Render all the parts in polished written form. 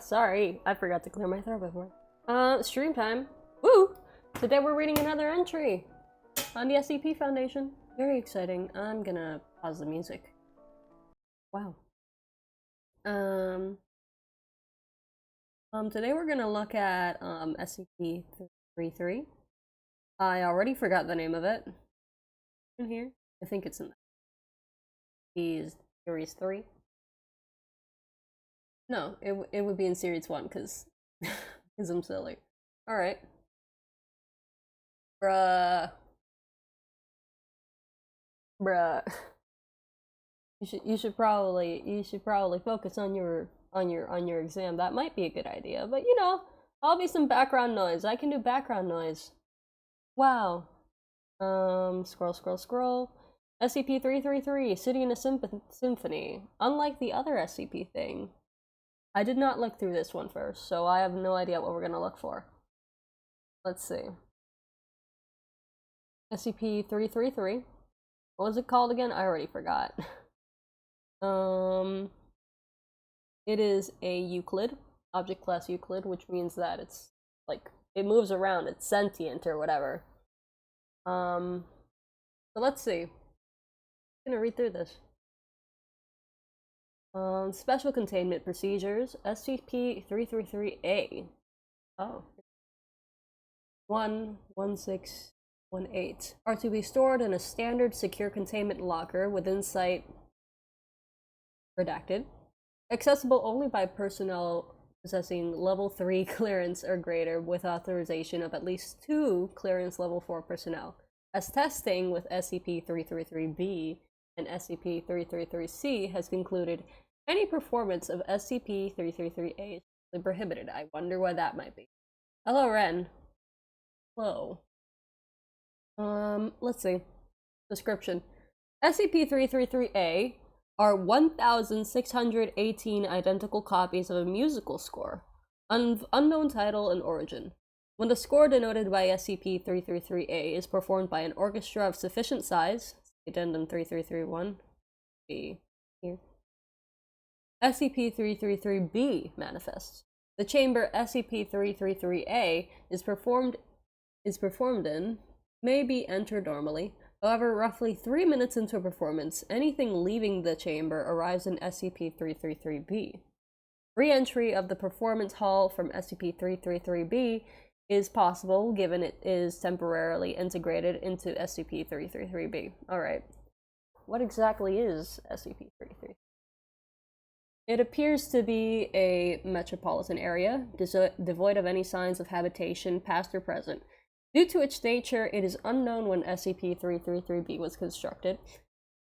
Sorry, I forgot to clear my throat before. Stream time. Woo! Today we're reading another entry on the SCP Foundation. Very exciting. I'm gonna pause the music. Wow. Today we're gonna look at, SCP-33. I already forgot the name of it. In here? I think it's in the Series 3. No, it would be in Series 1, because I'm silly. Alright. Bruh. You should probably focus on your exam. That might be a good idea, but you know, I'll be some background noise. I can do background noise. Wow. Scroll. SCP-333, City in a Symphony. Unlike the other SCP thing, I did not look through this one first, so I have no idea what we're gonna look for. Let's see. SCP-333. What was it called again? I already forgot. It is a Euclid, object class Euclid, which means that it's like it moves around, it's sentient or whatever. So let's see. I'm gonna read through this. Special containment procedures, SCP-333-A. Oh. 11618 are to be stored in a standard secure containment locker within site redacted, accessible only by personnel possessing level 3 clearance or greater with authorization of at least 2 clearance level 4 personnel. As testing with SCP-333-B and SCP-333-C has concluded, any performance of SCP-333-A is prohibited. I wonder why that might be. Hello, Ren. Hello. Let's see. Description. SCP-333-A are 1,618 identical copies of a musical score, unknown title and origin. When the score denoted by SCP-333-A is performed by an orchestra of sufficient size, Addendum 3331, B here. SCP-333-B manifests. The chamber SCP-333-A is performed in may be entered normally. However, roughly 3 minutes into a performance, anything leaving the chamber arrives in SCP-333-B. Re-entry of the performance hall from SCP-333-B is possible given it is temporarily integrated into SCP-333-B. Alright. What exactly is SCP-333? It appears to be a metropolitan area, devoid of any signs of habitation, past or present. Due to its nature, it is unknown when SCP-333-B was constructed,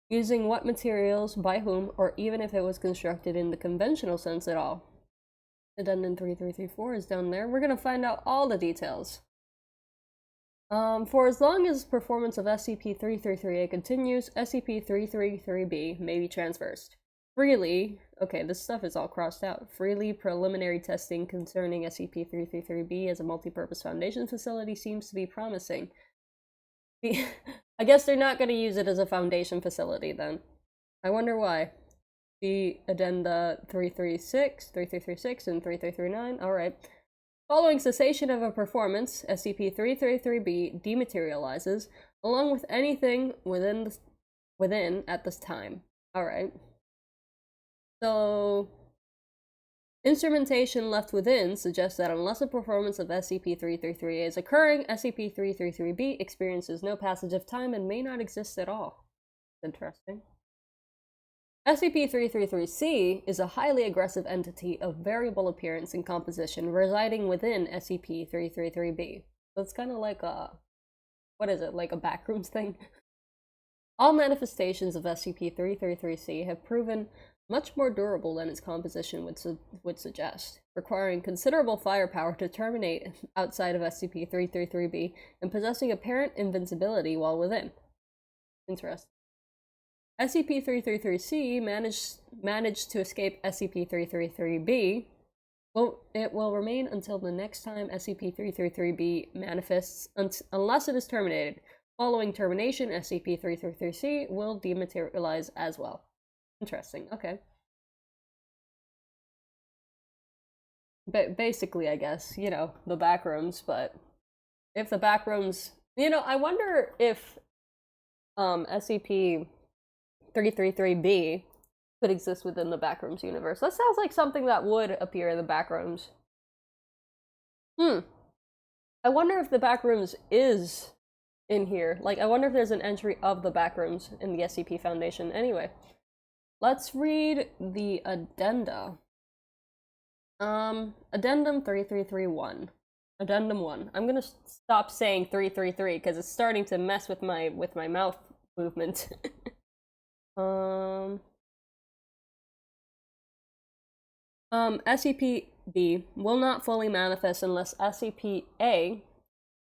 using what materials, by whom, or even if it was constructed in the conventional sense at all. Addendum 3334 is down there. We're gonna find out all the details. For as long as performance of SCP-333-A continues, SCP-333-B may be transversed. Freely, okay, this stuff is all crossed out. Freely, preliminary testing concerning SCP-333-B as a multi-purpose Foundation facility seems to be promising. I guess they're not going to use it as a Foundation facility then. I wonder why. The Addenda 336, and 3339, alright. Following cessation of a performance, SCP-333-B dematerializes, along with anything within at this time. Alright. So, instrumentation left within suggests that unless a performance of SCP-333-A is occurring, SCP-333-B experiences no passage of time and may not exist at all. Interesting. SCP-333-C is a highly aggressive entity of variable appearance and composition residing within SCP-333-B. So it's kind of like a, what is it, like a backrooms thing? All manifestations of SCP-333-C have proven much more durable than its composition would suggest, requiring considerable firepower to terminate outside of SCP-333-B and possessing apparent invincibility while within. Interesting. SCP-333-C managed to escape SCP-333-B. Well, it will remain until the next time SCP-333-B manifests, unless it is terminated. Following termination, SCP-333-C will dematerialize as well. Interesting, okay. basically, I guess, you know, the backrooms, but if the backrooms, you know, I wonder if SCP-333-B could exist within the backrooms universe. That sounds like something that would appear in the backrooms. I wonder if the backrooms is in here. Like, I wonder if there's an entry of the backrooms in the SCP Foundation. Anyway, let's read the addenda. Addendum 3331. Addendum 1. I'm gonna stop saying 333 because it's starting to mess with my mouth movement. SCP-B will not fully manifest unless SCP-A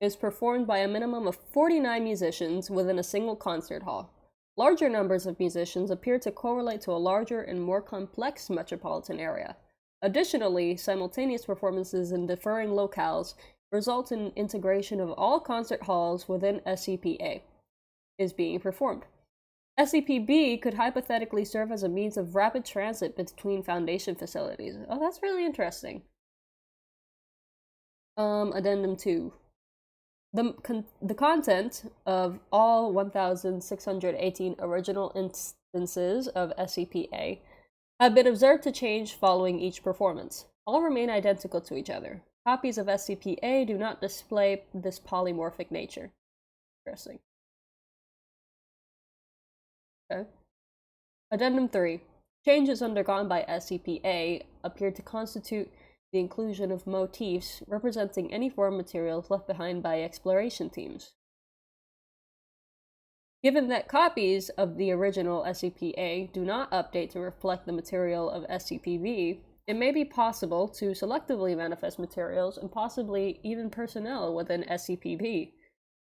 is performed by a minimum of 49 musicians within a single concert hall. Larger numbers of musicians appear to correlate to a larger and more complex metropolitan area. Additionally, simultaneous performances in differing locales result in integration of all concert halls within SCP-A is being performed. SCP-B could hypothetically serve as a means of rapid transit between Foundation facilities. Oh, that's really interesting. Addendum 2. The content of all 1,618 original instances of SCP-A have been observed to change following each performance. All remain identical to each other. Copies of SCP-A do not display this polymorphic nature. Interesting. Okay. Addendum 3. Changes undergone by SCP-A appear to constitute the inclusion of motifs representing any foreign materials left behind by exploration teams. Given that copies of the original SCP-A do not update to reflect the material of SCP-B, it may be possible to selectively manifest materials and possibly even personnel within SCP-B.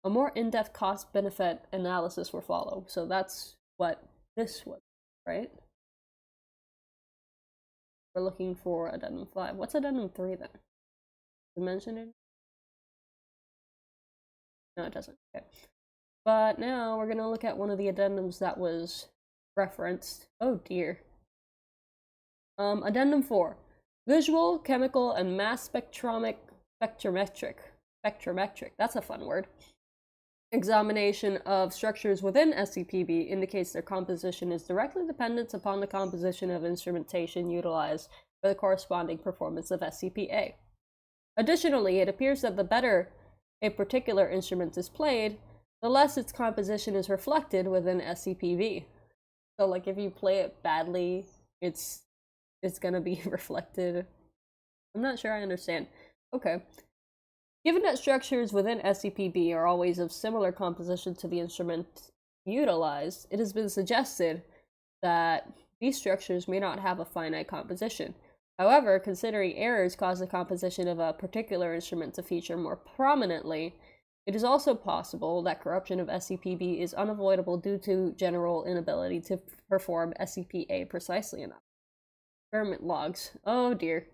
A more in-depth cost-benefit analysis will follow. So that's what this was, right? We're looking for Addendum 5. What's Addendum 3 then? Does it mention it? No, it doesn't. Okay. But now we're gonna look at one of the addendums that was referenced. Oh dear. Addendum 4. Visual, chemical, and mass spectrometric. That's a fun word. Examination of structures within SCP-B indicates their composition is directly dependent upon the composition of instrumentation utilized for the corresponding performance of SCP-A. Additionally, it appears that the better a particular instrument is played, the less its composition is reflected within SCP-B. So, like, if you play it badly, it's gonna be reflected. I'm not sure I understand. Okay. Given that structures within SCP-B are always of similar composition to the instrument utilized, it has been suggested that these structures may not have a finite composition. However, considering errors cause the composition of a particular instrument to feature more prominently, it is also possible that corruption of SCP-B is unavoidable due to general inability to perform SCP-A precisely enough. Experiment logs. Oh dear.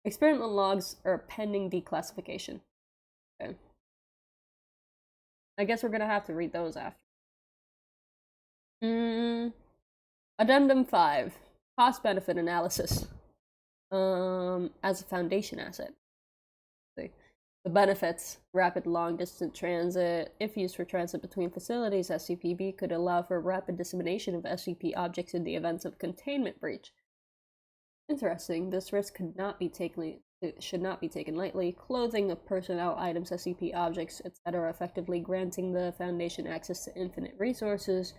Experiment logs are pending declassification. Okay. I guess we're gonna have to read those after. Addendum 5. Cost-benefit analysis. As a Foundation asset. The benefits: rapid long-distance transit. If used for transit between facilities, SCP-B could allow for rapid dissemination of SCP objects in the event of containment breach. Interesting. This risk should not be taken lightly. Clothing of personnel, items, SCP objects, etc., effectively granting the Foundation access to infinite resources.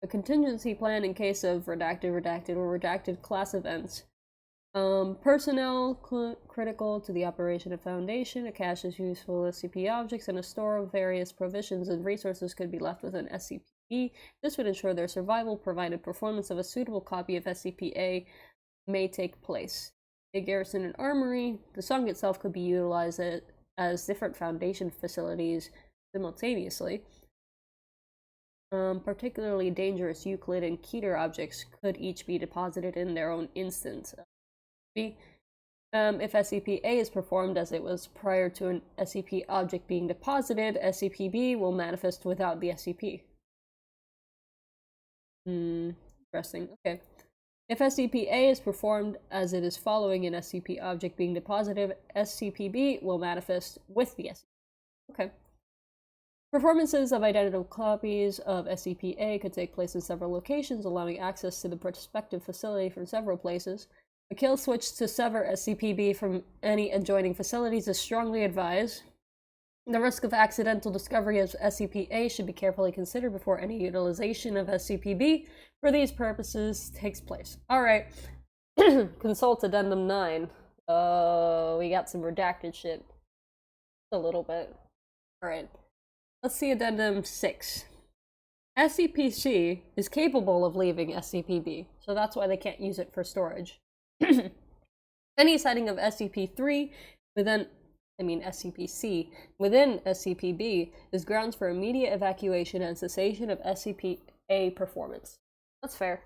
A contingency plan in case of redacted class events. Personnel critical to the operation of Foundation. A cache of useful SCP objects and a store of various provisions and resources could be left within SCP. This would ensure their survival, provided performance of a suitable copy of SCP-A may take place. A garrison and armory. The song itself could be utilized as different Foundation facilities simultaneously. Particularly dangerous Euclid and Keter objects could each be deposited in their own instance. If SCP-A is performed as it was prior to an SCP object being deposited, SCP-B will manifest without the SCP. Interesting. Okay. If SCP-A is performed as it is following an SCP object being deposited, SCP-B will manifest with the SCP. Okay. Performances of identical copies of SCP-A could take place in several locations, allowing access to the prospective facility from several places. A kill switch to sever SCP-B from any adjoining facilities is strongly advised. The risk of accidental discovery of SCP-A should be carefully considered before any utilization of SCP-B for these purposes takes place. Alright. Consult Addendum 9. We got some redacted shit. A little bit. Alright. Let's see Addendum 6. SCP-C is capable of leaving SCP-B, so that's why they can't use it for storage. Any sighting of SCP-3 SCP-C within SCP-B is grounds for immediate evacuation and cessation of SCP-A performance. That's fair.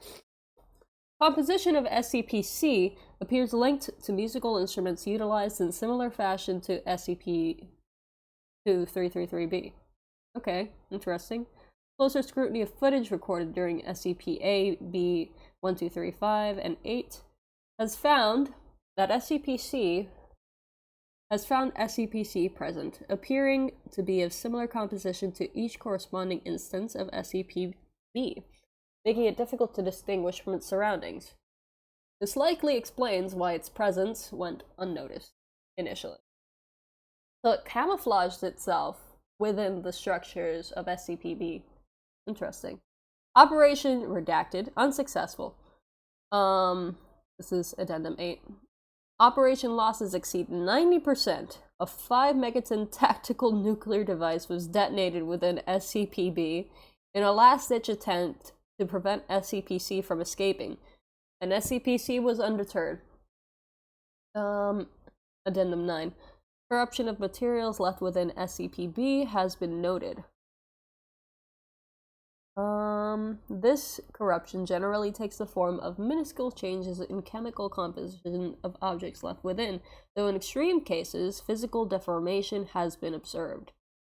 Composition of SCP-C appears linked to musical instruments utilized in similar fashion to SCP-333-B. Okay, interesting. Closer scrutiny of footage recorded during SCP-A, B, 1235, and 8 has found SCP-C present, appearing to be of similar composition to each corresponding instance of SCP-B, making it difficult to distinguish from its surroundings. This likely explains why its presence went unnoticed initially. So it camouflaged itself within the structures of SCP-B. Interesting. Operation redacted, unsuccessful. This is Addendum 8. Operation losses exceed 90%. A 5 megaton tactical nuclear device was detonated within SCP-B in a last-ditch attempt to prevent SCP-C from escaping, and SCP-C was undeterred. Addendum 9. Corruption of materials left within SCP-B has been noted. This corruption generally takes the form of minuscule changes in chemical composition of objects left within, though in extreme cases, physical deformation has been observed.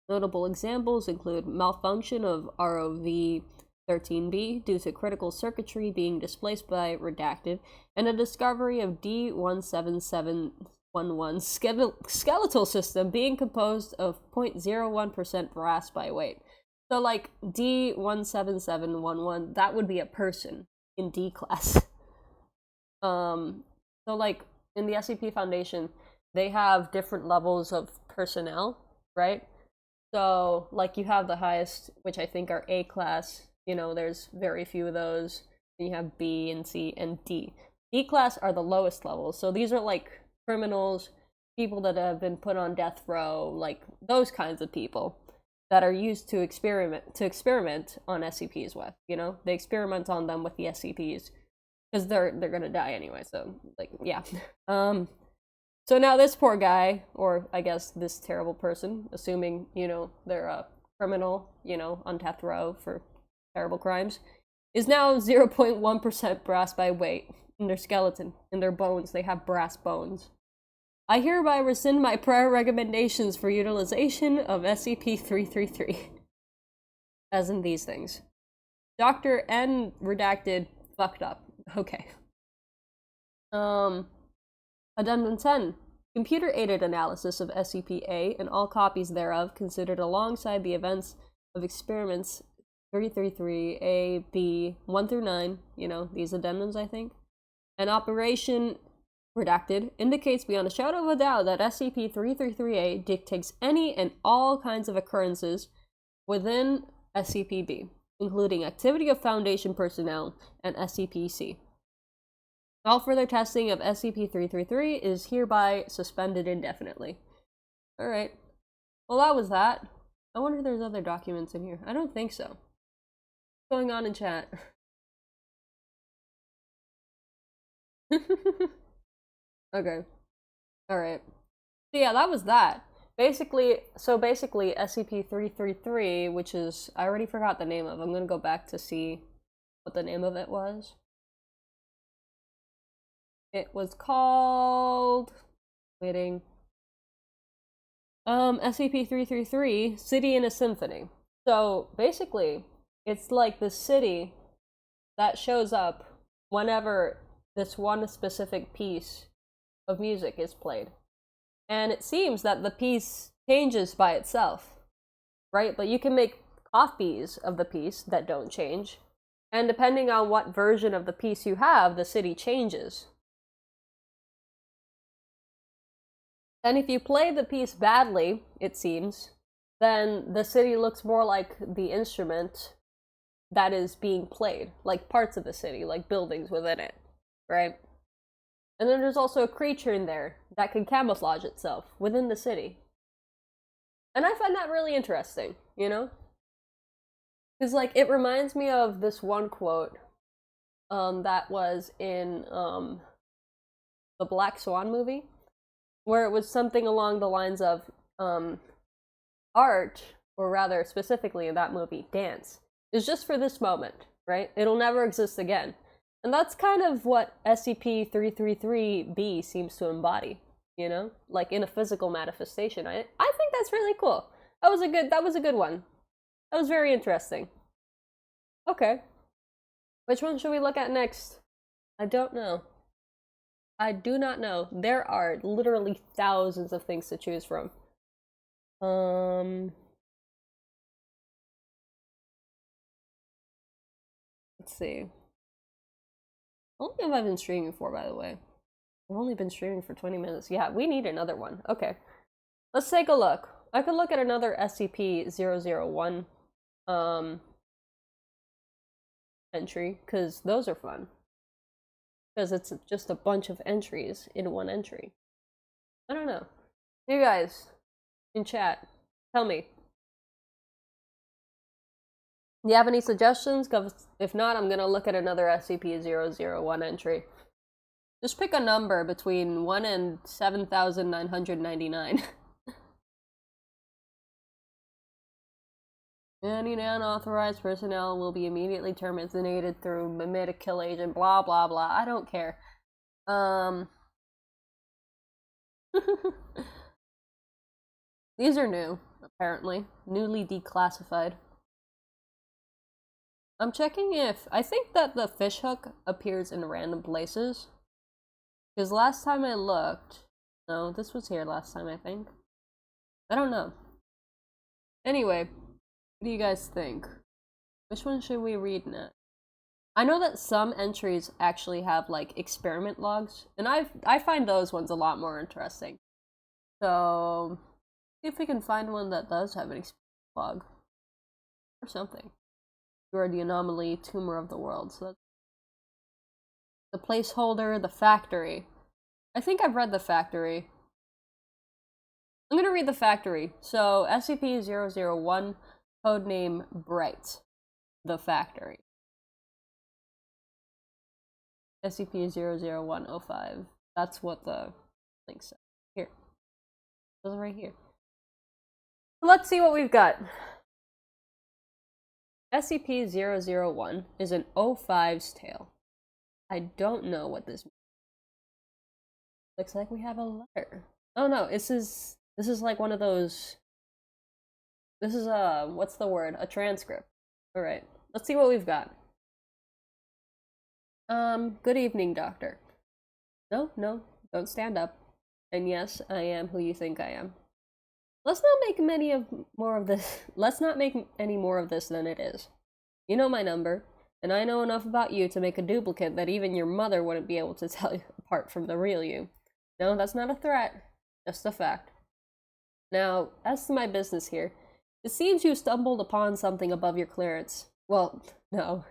Notable examples include malfunction of ROV-13B due to critical circuitry being displaced by redacted, and a discovery of D17711 skeletal system being composed of 0.01% brass by weight. So, like, D17711, that would be a person in D class. So, like, in the SCP Foundation, they have different levels of personnel, right? So, like, you have the highest, which I think are A class. You know, there's very few of those. Then you have B and C and D. D class are the lowest levels. So these are, like, criminals, people that have been put on death row, like, those kinds of people that are used to experiment on SCPs with, you know? They experiment on them with the SCPs because they're gonna die anyway, so, like, yeah. So now this poor guy, or I guess this terrible person, assuming, you know, they're a criminal, you know, on death row for terrible crimes, is now 0.1% brass by weight in their skeleton, in their bones. They have brass bones. I hereby rescind my prior recommendations for utilization of SCP-333. As in these things. Dr. N redacted fucked up. Okay. Addendum 10. Computer-aided analysis of SCP-A and all copies thereof considered alongside the events of experiments 333A, B, 1 through 9, you know, these addendums, I think, and Operation redacted, indicates beyond a shadow of a doubt that SCP-333-A dictates any and all kinds of occurrences within SCP-B, including activity of Foundation personnel and SCP-C. All further testing of SCP-333 is hereby suspended indefinitely. Alright. Well, that was that. I wonder if there's other documents in here. I don't think so. What's going on in chat? Okay. Alright. So yeah, that was that. Basically SCP-333, which is, I already forgot the name of. I'm gonna go back to see what the name of it was. It was called... waiting. SCP-333, City in a Symphony. So, basically, it's like the city that shows up whenever this one specific piece of music is played. And it seems that the piece changes by itself, right? But you can make copies of the piece that don't change. And depending on what version of the piece you have, the city changes. And if you play the piece badly, it seems, then the city looks more like the instrument that is being played, like parts of the city, like buildings within it, right? And then there's also a creature in there that can camouflage itself within the city. And I find that really interesting, you know? Because, like, it reminds me of this one quote that was in the Black Swan movie, where it was something along the lines of art, or rather specifically in that movie, dance, is just for this moment, right? It'll never exist again. And that's kind of what SCP-333-B seems to embody, you know? Like in a physical manifestation. I think that's really cool. That was a good one. That was very interesting. Okay. Which one should we look at next? I don't know. I do not know. There are literally thousands of things to choose from. Let's see. How long have I been streaming for, by the way? I've only been streaming for 20 minutes. Yeah, we need another one. Okay. Let's take a look. I could look at another SCP-001 entry, because those are fun. Because it's just a bunch of entries in one entry. I don't know. You guys, in chat, tell me. Do you have any suggestions? If not, I'm gonna look at another SCP-001 entry. Just pick a number between 1 and 7,999. Any unauthorized personnel will be immediately terminated through mimetic kill agent, blah blah blah. I don't care. These are new, apparently. Newly declassified. I'm checking if... I think that the fishhook appears in random places. Because last time I looked... No, this was here last time, I think. I don't know. Anyway, what do you guys think? Which one should we read next? I know that some entries actually have, like, experiment logs. And I find those ones a lot more interesting. So... see if we can find one that does have an experiment log. Or something. You are the anomaly tumor of the world. So that's the placeholder, the factory. I think I've read the factory. I'm gonna read the factory. So SCP-001, codename Bright, the factory. SCP-00105. That's what the link said. Here. It was right here. Let's see what we've got. SCP-001 is an 05's tale. I don't know what this means. Looks like we have a letter. Oh no, this is like one of those... This is what's the word? A transcript. Alright, let's see what we've got. Good evening, Doctor. No, don't stand up. And yes, I am who you think I am. Let's not make Let's not make any more of this than it is. You know my number, and I know enough about you to make a duplicate that even your mother wouldn't be able to tell you apart from the real you. No, that's not a threat, just a fact. Now, as to my business here, it seems you stumbled upon something above your clearance. Well, no,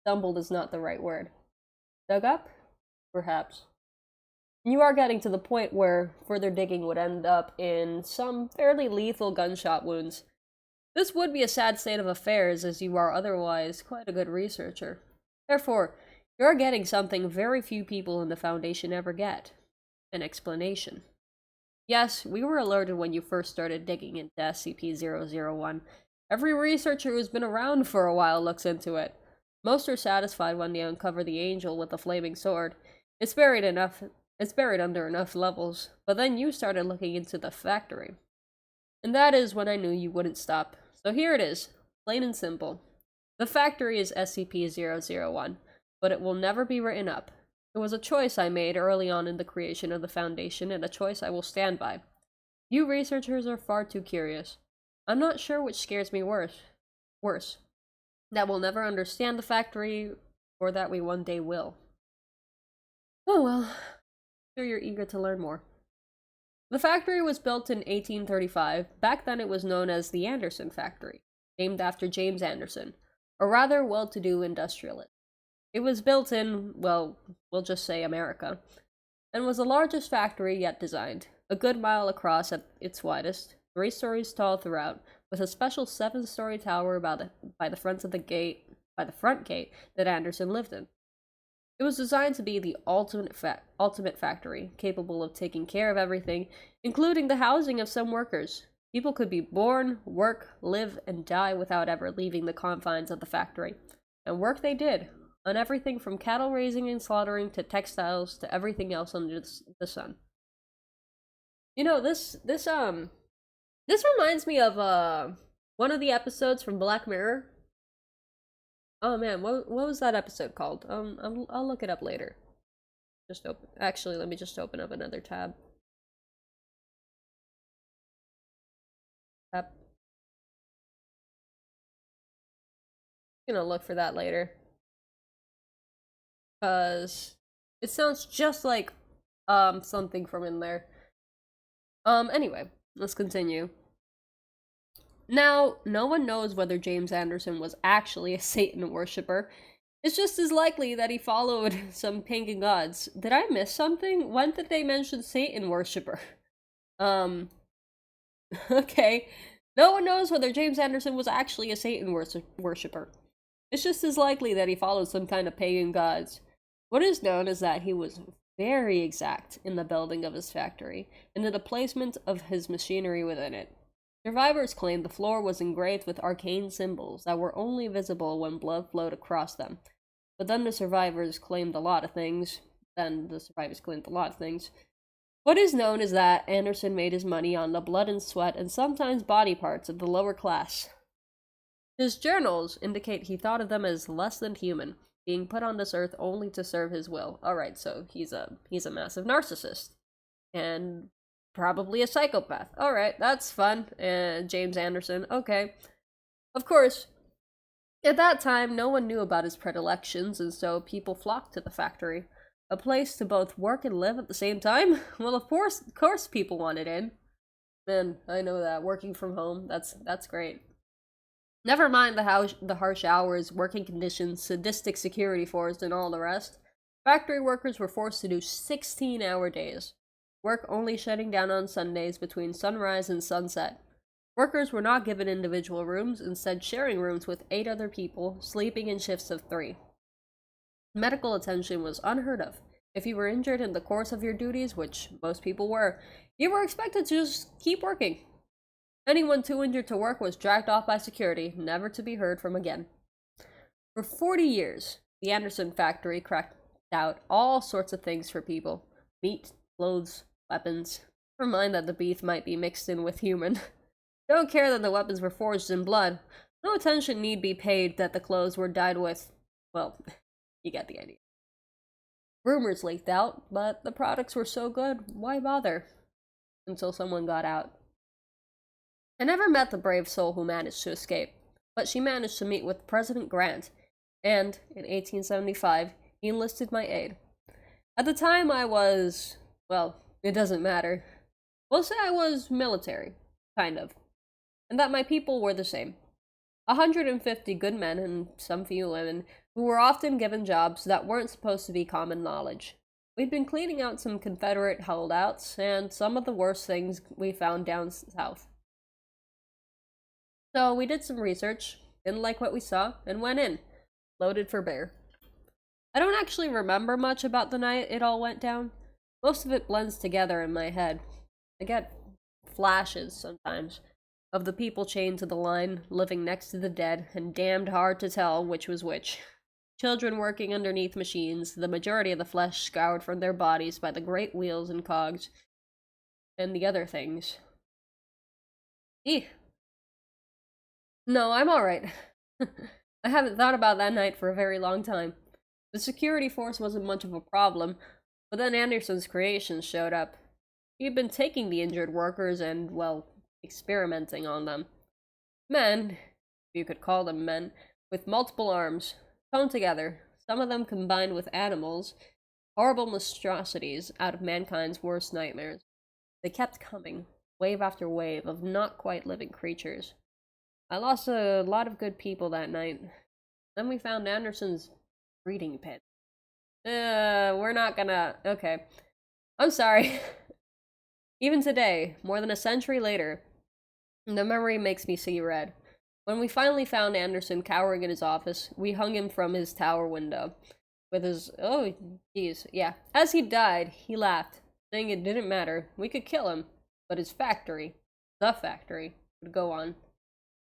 stumbled is not the right word. Dug up? Perhaps. You are getting to the point where further digging would end up in some fairly lethal gunshot wounds. This would be a sad state of affairs, as you are otherwise quite a good researcher. Therefore, you are getting something very few people in the Foundation ever get. An explanation. Yes, we were alerted when you first started digging into SCP-001. Every researcher who's been around for a while looks into it. Most are satisfied when they uncover the angel with the flaming sword. It's buried under enough levels, but then you started looking into the factory. And that is when I knew you wouldn't stop. So here it is, plain and simple. The factory is SCP-001, but it will never be written up. It was a choice I made early on in the creation of the Foundation, and a choice I will stand by. You researchers are far too curious. I'm not sure which scares me worse. That we'll never understand the factory, or that we one day will. Oh well, I'm sure you're eager to learn more. The factory was built in 1835. Back then it was known as the Anderson Factory, named after James Anderson, a rather well-to-do industrialist. It was built in, well, we'll just say America, and was the largest factory yet designed, a good mile across at its widest, 3 stories tall throughout, with a special 7-story tower by the front gate that Anderson lived in. It was designed to be the ultimate factory, capable of taking care of everything, including the housing of some workers. People could be born, work, live, and die without ever leaving the confines of the factory. And work they did, on everything from cattle raising and slaughtering to textiles to everything else under the sun. You know, this reminds me of one of the episodes from Black Mirror. Oh man, what was that episode called? I'll look it up later. Actually, let me just open up another tab. I'm gonna look for that later. Cause it sounds just like something from in there. Anyway, let's continue. Now, no one knows whether James Anderson was actually a Satan worshipper. It's just as likely that he followed some pagan gods. Did I miss something? When did they mention Satan worshipper? Okay. No one knows whether James Anderson was actually a Satan worshipper. It's just as likely that he followed some kind of pagan gods. What is known is that he was very exact in the building of his factory, and in the placement of his machinery within it. Survivors claim the floor was engraved with arcane symbols that were only visible when blood flowed across them. But then the survivors claimed a lot of things. What is known is that Anderson made his money on the blood and sweat and sometimes body parts of the lower class. His journals indicate he thought of them as less than human, being put on this earth only to serve his will. Alright, so he's a massive narcissist. And probably a psychopath. Alright, that's fun. James Anderson, okay. Of course, at that time, no one knew about his predilections, and so people flocked to the factory. A place to both work and live at the same time? Well, of course people wanted in. Man, I know that. Working from home, that's great. Never mind the harsh hours, working conditions, sadistic security force, and all the rest. Factory workers were forced to do 16-hour days. Work only shutting down on Sundays between sunrise and sunset. Workers were not given individual rooms, instead sharing rooms with 8 other people, sleeping in shifts of 3. Medical attention was unheard of. If you were injured in the course of your duties, which most people were, you were expected to just keep working. Anyone too injured to work was dragged off by security, never to be heard from again. For 40 years, the Anderson factory cracked out all sorts of things for people. Meat, clothes, weapons. Never mind that the beef might be mixed in with human. Don't care that the weapons were forged in blood. No attention need be paid that the clothes were dyed with... well, you get the idea. Rumors leaked out, but the products were so good, why bother? Until someone got out. I never met the brave soul who managed to escape, but she managed to meet with President Grant, and, in 1875, he enlisted my aid. At the time I was... well, it doesn't matter. We'll say I was military, kind of. And that my people were the same. 150 good men and some few women who were often given jobs that weren't supposed to be common knowledge. We'd been cleaning out some Confederate holdouts and some of the worst things we found down south. So we did some research, didn't like what we saw, and went in, loaded for bear. I don't actually remember much about the night it all went down. Most of it blends together in my head. I get flashes sometimes of the people chained to the line, living next to the dead, and damned hard to tell which was which. Children working underneath machines, the majority of the flesh scoured from their bodies by the great wheels and cogs, and the other things. Eeh. No, I'm alright. I haven't thought about that night for a very long time. The security force wasn't much of a problem, but then Anderson's creations showed up. He had been taking the injured workers and, well, experimenting on them. Men, if you could call them men, with multiple arms, sewn together, some of them combined with animals, horrible monstrosities out of mankind's worst nightmares. They kept coming, wave after wave of not quite living creatures. I lost a lot of good people that night. Then we found Anderson's breeding pit. We're not gonna... Okay. I'm sorry. Even today, more than a century later, the memory makes me see red. When we finally found Anderson cowering in his office, we hung him from his tower window. With his... Oh, jeez. Yeah. As he died, he laughed, saying it didn't matter. We could kill him. But his factory, the factory, would go on.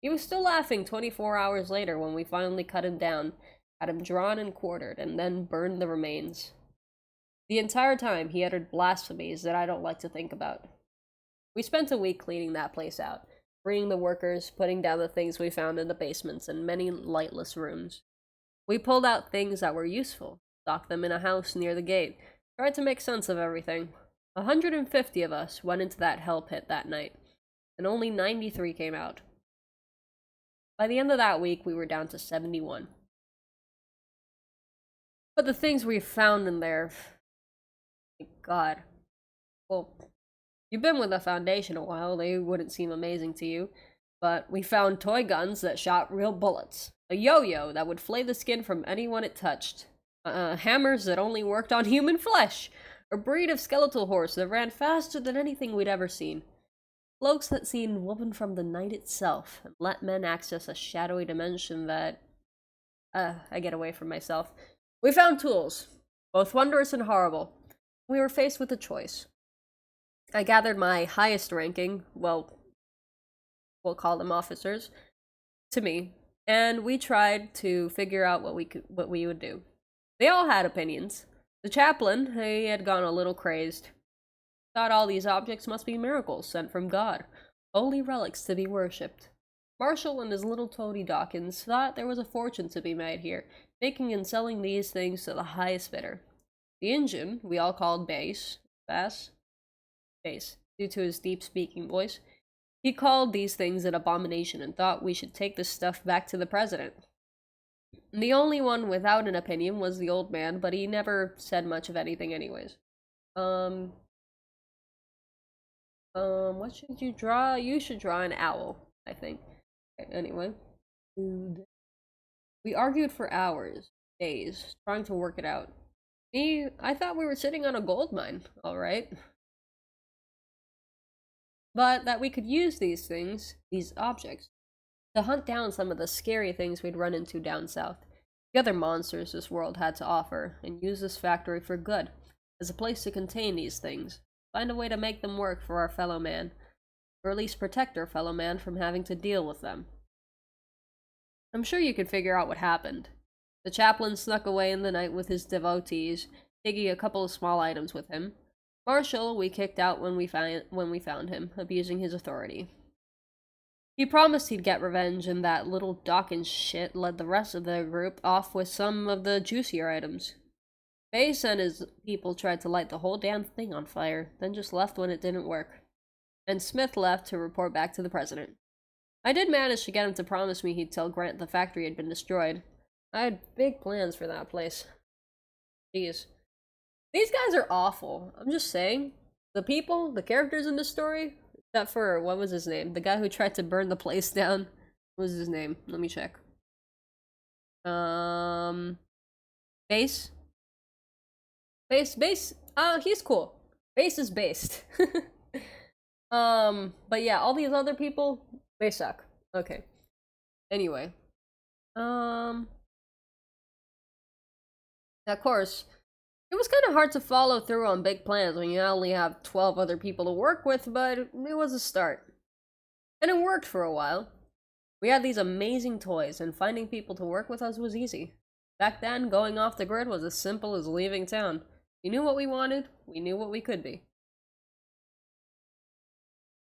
He was still laughing 24 hours later when we finally cut him down, had him drawn and quartered, and then burned the remains. The entire time, he uttered blasphemies that I don't like to think about. We spent a week cleaning that place out, freeing the workers, putting down the things we found in the basements and many lightless rooms. We pulled out things that were useful, stocked them in a house near the gate, tried to make sense of everything. 150 of us went into that hell pit that night, and only 93 came out. By the end of that week, we were down to 71. But the things we found in there... God. Well, you've been with the Foundation a while, they wouldn't seem amazing to you. But we found toy guns that shot real bullets. A yo-yo that would flay the skin from anyone it touched. Hammers that only worked on human flesh. A breed of skeletal horse that ran faster than anything we'd ever seen. Cloaks that seen woven from the night itself and let men access a shadowy dimension that... I get away from myself. We found tools, both wondrous and horrible. We were faced with a choice. I gathered my highest ranking, well, we'll call them officers, to me, and we tried to figure out what we would do. They all had opinions. The chaplain, he had gone a little crazed. Thought all these objects must be miracles sent from God, holy relics to be worshipped. Marshall and his little toady Dawkins thought there was a fortune to be made here, making and selling these things to the highest bidder. The Injun, we all called Bass, due to his deep speaking voice, he called these things an abomination and thought we should take this stuff back to the president. The only one without an opinion was the old man, but he never said much of anything anyways. What should you draw? You should draw an owl, I think. Okay, anyway. We argued for hours, days, trying to work it out. I thought we were sitting on a gold mine, alright. But that we could use these things, these objects, to hunt down some of the scary things we'd run into down south. The other monsters this world had to offer, and use this factory for good, as a place to contain these things. Find a way to make them work for our fellow man, or at least protect our fellow man from having to deal with them. I'm sure you could figure out what happened. The chaplain snuck away in the night with his devotees, taking a couple of small items with him. Marshall we kicked out when we found him, abusing his authority. He promised he'd get revenge, and that little Dawkins shit led the rest of the group off with some of the juicier items. Bass and his people tried to light the whole damn thing on fire, then just left when it didn't work. And Smith left to report back to the president. I did manage to get him to promise me he'd tell Grant the factory had been destroyed. I had big plans for that place. Jeez. These guys are awful. I'm just saying. The people, the characters in this story, except for, what was his name? The guy who tried to burn the place down. What was his name? Let me check. Bass? Bass, he's cool. Bass is based. But yeah, all these other people, they suck. Okay. Anyway. Of course, it was kind of hard to follow through on big plans when you only have 12 other people to work with, but it was a start. And it worked for a while. We had these amazing toys, and finding people to work with us was easy. Back then, going off the grid was as simple as leaving town. We knew what we wanted, we knew what we could be.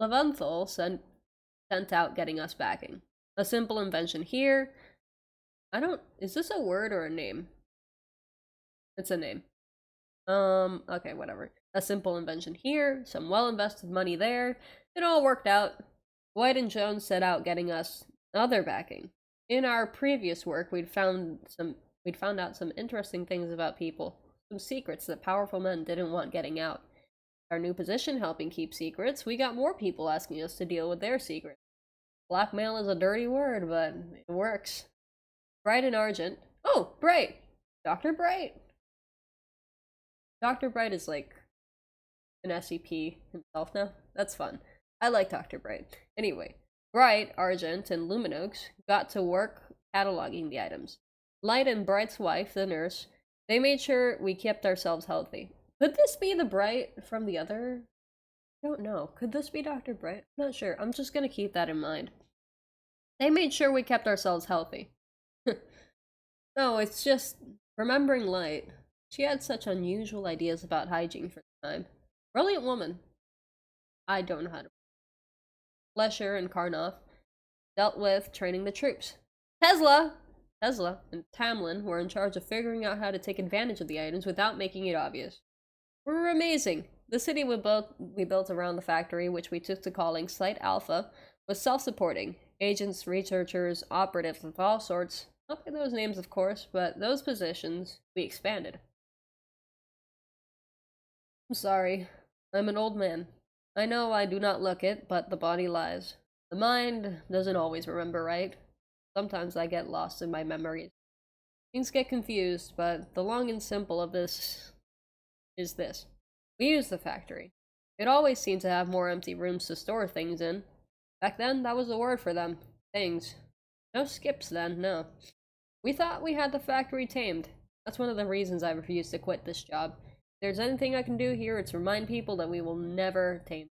Leventhal sent out getting us backing. A simple invention here. Is this a word or a name? It's a name. Okay, whatever. A simple invention here, some well-invested money there. It all worked out. White and Jones set out getting us other backing. In our previous work, we'd found out some interesting things about people, some secrets that powerful men didn't want getting out. Our new position helping keep secrets, we got more people asking us to deal with their secrets. Blackmail is a dirty word, but it works. Bright and Argent. Oh, Bright! Dr. Bright! Dr. Bright is like an SCP himself now. That's fun. I like Dr. Bright. Anyway, Bright, Argent, and Luminox got to work cataloging the items. Light and Bright's wife, the nurse, they made sure we kept ourselves healthy. Could this be the Bright from the other? I don't know. Could this be Dr. Bright? I'm not sure. I'm just gonna keep that in mind. They made sure we kept ourselves healthy. No, it's just remembering Light. She had such unusual ideas about hygiene for the time. Brilliant woman. I don't know how to. Flesher and Karnoff dealt with training the troops. Tesla and Tamlin were in charge of figuring out how to take advantage of the items without making it obvious. We were amazing. The city we built around the factory, which we took to calling Site Alpha, was self-supporting. Agents, researchers, operatives of all sorts. Not by those names, of course, but those positions we expanded. I'm sorry. I'm an old man. I know I do not look it, but the body lies. The mind doesn't always remember, right? Sometimes I get lost in my memories. Things get confused, but the long and simple of this is this. We use the factory. It always seemed to have more empty rooms to store things in. Back then, that was the word for them. Things. No skips then, no. We thought we had the factory tamed. That's one of the reasons I refused to quit this job. If there's anything I can do here, it's remind people that we will never tame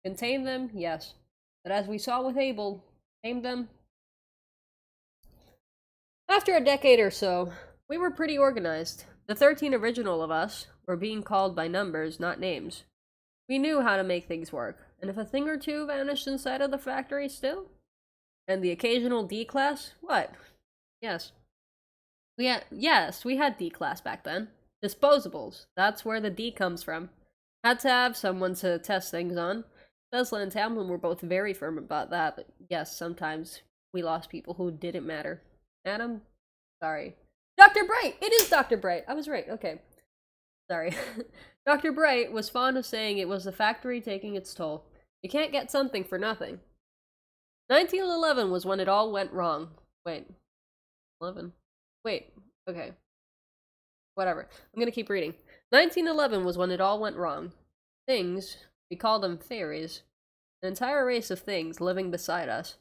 them. Contain them, yes. But as we saw with Abel, tame them. After a decade or so, we were pretty organized. The 13 original of us were being called by numbers, not names. We knew how to make things work, and if a thing or two vanished inside of the factory still, and the occasional D-class, what? Yes. We had D-class back then. Disposables. That's where the D comes from. Had to have someone to test things on. Tesla and Tamlin were both very firm about that, but yes, sometimes we lost people who didn't matter. Adam? Sorry. Dr. Bright! It is Dr. Bright! I was right, okay. Sorry. Dr. Bright was fond of saying it was the factory taking its toll. You can't get something for nothing. 1911 was when it all went wrong. Wait. 11? Wait. Okay. Whatever. I'm gonna keep reading. 1911 was when it all went wrong. Things, we call them fairies, an entire race of things living beside us.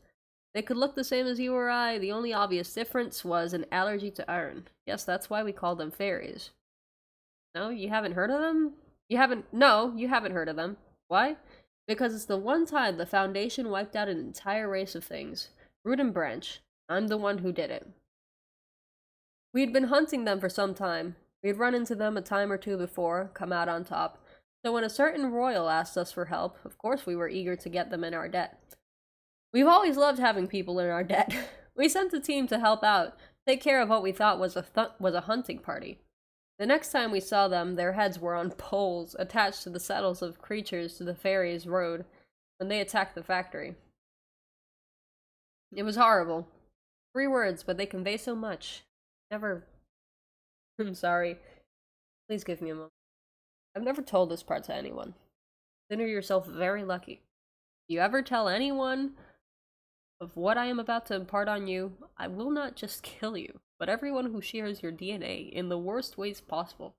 They could look the same as you or I, the only obvious difference was an allergy to iron. Yes, that's why we call them fairies. No, you haven't heard of them? You haven't heard of them. Why? Because it's the one time the Foundation wiped out an entire race of things. Root and branch. I'm the one who did it. We'd been hunting them for some time. We'd run into them a time or two before, come out on top. So when a certain royal asked us for help, of course we were eager to get them in our debt. We've always loved having people in our debt. We sent a team to help out, take care of what we thought was a hunting party. The next time we saw them, their heads were on poles attached to the saddles of creatures to the fairies' road when they attacked the factory. It was horrible. 3 words, but they convey so much. Never. I'm sorry. Please give me a moment. I've never told this part to anyone. Consider yourself very lucky. If you ever tell anyone of what I am about to impart on you, I will not just kill you, but everyone who shares your DNA in the worst ways possible.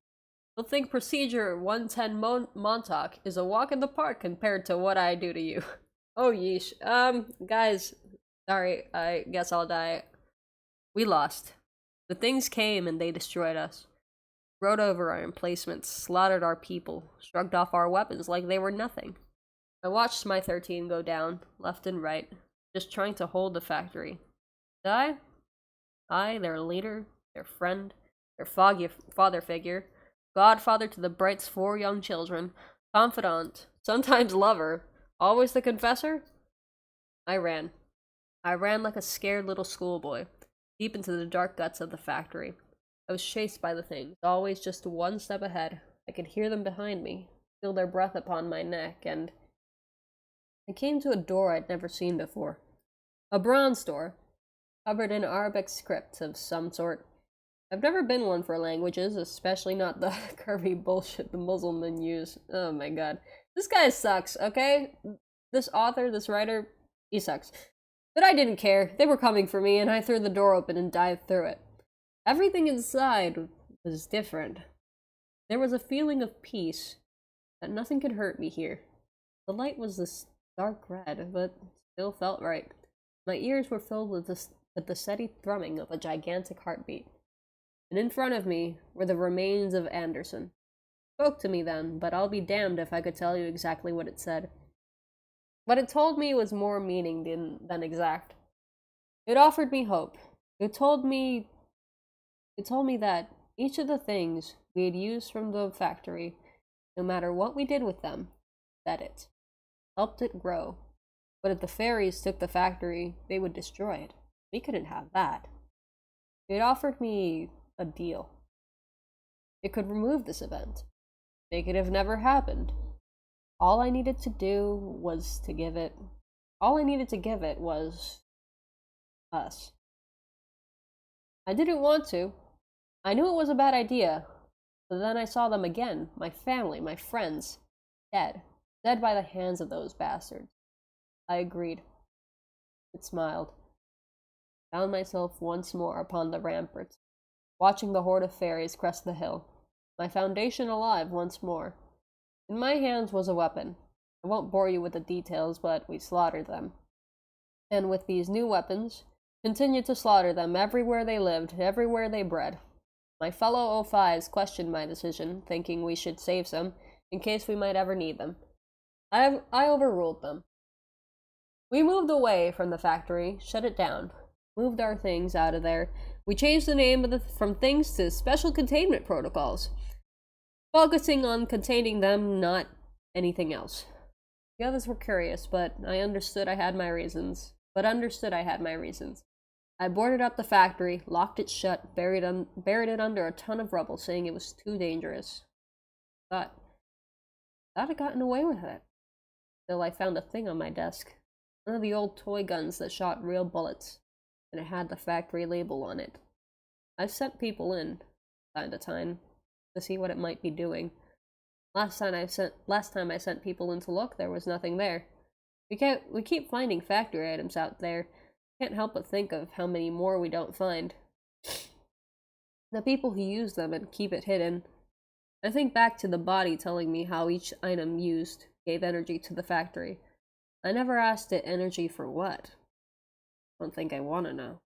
You'll think Procedure 110 Montauk is a walk in the park compared to what I do to you. Oh yeesh. Guys, sorry, I guess I'll die. We lost. The things came and they destroyed us. Rode over our emplacements, slaughtered our people, shrugged off our weapons like they were nothing. I watched my 13 go down, left and right, just trying to hold the factory. I, their leader, their friend, their father figure, godfather to the Bright's 4 young children, confidant, sometimes lover, always the confessor? I ran. I ran like a scared little schoolboy, deep into the dark guts of the factory. I was chased by the things, always just one step ahead. I could hear them behind me, feel their breath upon my neck, and I came to a door I'd never seen before. A bronze door, covered in Arabic script of some sort. I've never been one for languages, especially not the curvy bullshit the Muslims use. Oh my god. This guy sucks, okay? This author, this writer, he sucks. But I didn't care. They were coming for me, and I threw the door open and dived through it. Everything inside was different. There was a feeling of peace, that nothing could hurt me here. The light was this dark red, but still felt right. My ears were filled with the steady thrumming of a gigantic heartbeat. And in front of me were the remains of Anderson. It spoke to me then, but I'll be damned if I could tell you exactly what it said. What it told me was more meaning than exact. It offered me hope. It told me that each of the things we had used from the factory, no matter what we did with them, fed it, helped it grow. But if the fairies took the factory, they would destroy it. We couldn't have that. It offered me a deal. It could remove this event. Make it have never happened. All I needed to give it was us. I didn't want to. I knew it was a bad idea, but then I saw them again, my family, my friends, dead by the hands of those bastards. I agreed. It smiled. Found myself once more upon the ramparts, watching the horde of fairies crest the hill, my foundation alive once more. In my hands was a weapon. I won't bore you with the details, but we slaughtered them. And with these new weapons, continued to slaughter them everywhere they lived, everywhere they bred. My fellow O5s questioned my decision, thinking we should save some, in case we might ever need them. I overruled them. We moved away from the factory, shut it down, moved our things out of there. We changed the name from things to special containment protocols, focusing on containing them, not anything else. The others were curious, but understood I had my reasons. I boarded up the factory, locked it shut, buried it under a ton of rubble, saying it was too dangerous. Thought I'd gotten away with it. Till I found a thing on my desk. One of the old toy guns that shot real bullets, and it had the factory label on it. I've sent people in, time to time, to see what it might be doing. Last time I sent people in to look, there was nothing there. We keep finding factory items out there. Can't help but think of how many more we don't find. The people who use them and keep it hidden. I think back to the body telling me how each item used gave energy to the factory. I never asked it energy for what. Don't think I want to know.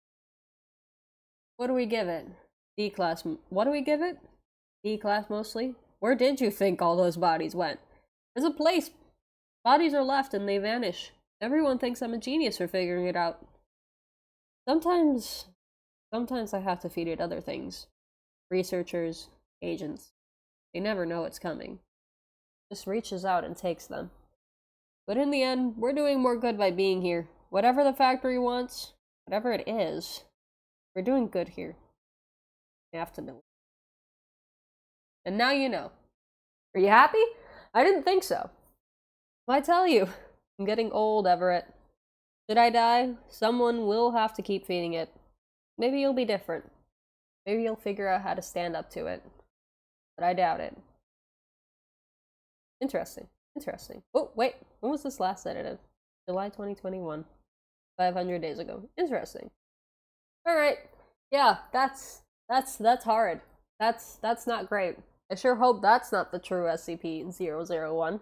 What do we give it? D-class. What do we give it? D-class mostly. Where did you think all those bodies went? There's a place. Bodies are left and they vanish. Everyone thinks I'm a genius for figuring it out. Sometimes I have to feed it other things. Researchers, agents. They never know it's coming. Just reaches out and takes them. But in the end, we're doing more good by being here. Whatever the factory wants, whatever it is, we're doing good here. You have to know. And now you know. Are you happy? I didn't think so. Well, I tell you, I'm getting old, Everett. Should I die, someone will have to keep feeding it. Maybe you'll be different. Maybe you'll figure out how to stand up to it. But I doubt it. Interesting. Oh, wait. When was this last edited? July 2021. 500 days ago. Interesting. Alright. Yeah, that's hard. That's not great. I sure hope that's not the true SCP-001.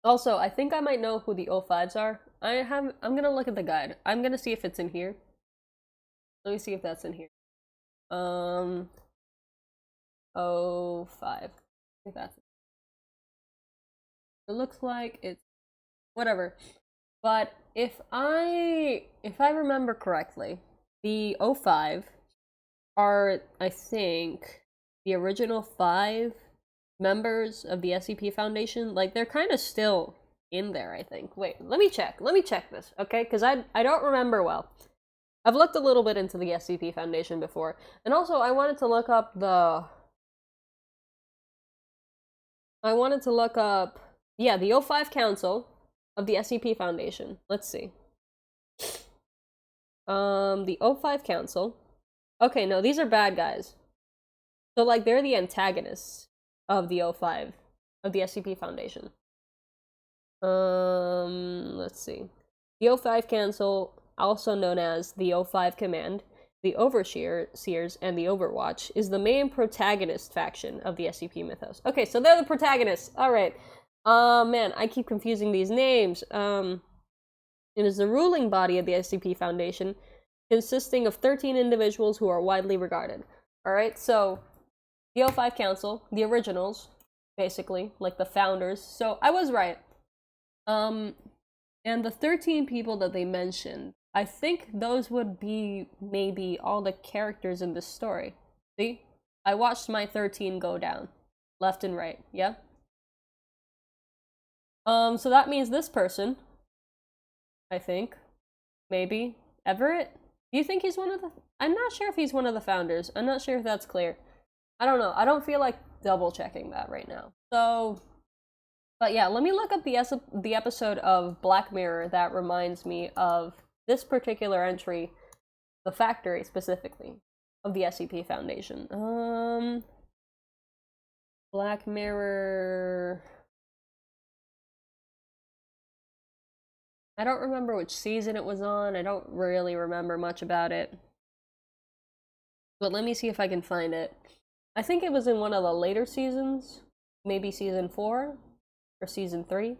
Also, I think I might know who the O5s are. I'm gonna look at the guide. I'm gonna see if it's in here. Let me see if that's in here. O5. I think that's it. It looks like it's whatever. But if I remember correctly, the O5 are, I think, the original 5 members of the SCP Foundation. Like, they're kind of still in there, I think. Wait, let me check this, okay? Because I don't remember well. I've looked a little bit into the SCP Foundation before, and also I wanted to look up yeah, the O5 Council of the SCP Foundation. Let's see. The O5 Council. Okay, no, these are bad guys. So, like, they're the antagonists of the O5, of the SCP Foundation. Let's see. The O5 Council, also known as the O5 Command, the Overseers, and the Overwatch, is the main protagonist faction of the SCP mythos. Okay, so they're the protagonists. Alright. Man, I keep confusing these names. It is the ruling body of the SCP Foundation, consisting of 13 individuals who are widely regarded. Alright, so the O5 Council, the originals, basically, like the founders. So I was right. And the 13 people that they mentioned, I think those would be maybe all the characters in this story. See? I watched my 13 go down. Left and right, yeah? So that means this person, I think, maybe, Everett? Do you think he's one of the... I'm not sure if he's one of the founders. I'm not sure if that's clear. I don't know. I don't feel like double-checking that right now. So... But yeah, let me look up the episode of Black Mirror that reminds me of this particular entry, the factory specifically, of the SCP Foundation. Black Mirror... I don't remember which season it was on. I don't really remember much about it. But let me see if I can find it. I think it was in one of the later seasons. Maybe season 4? Or season 3.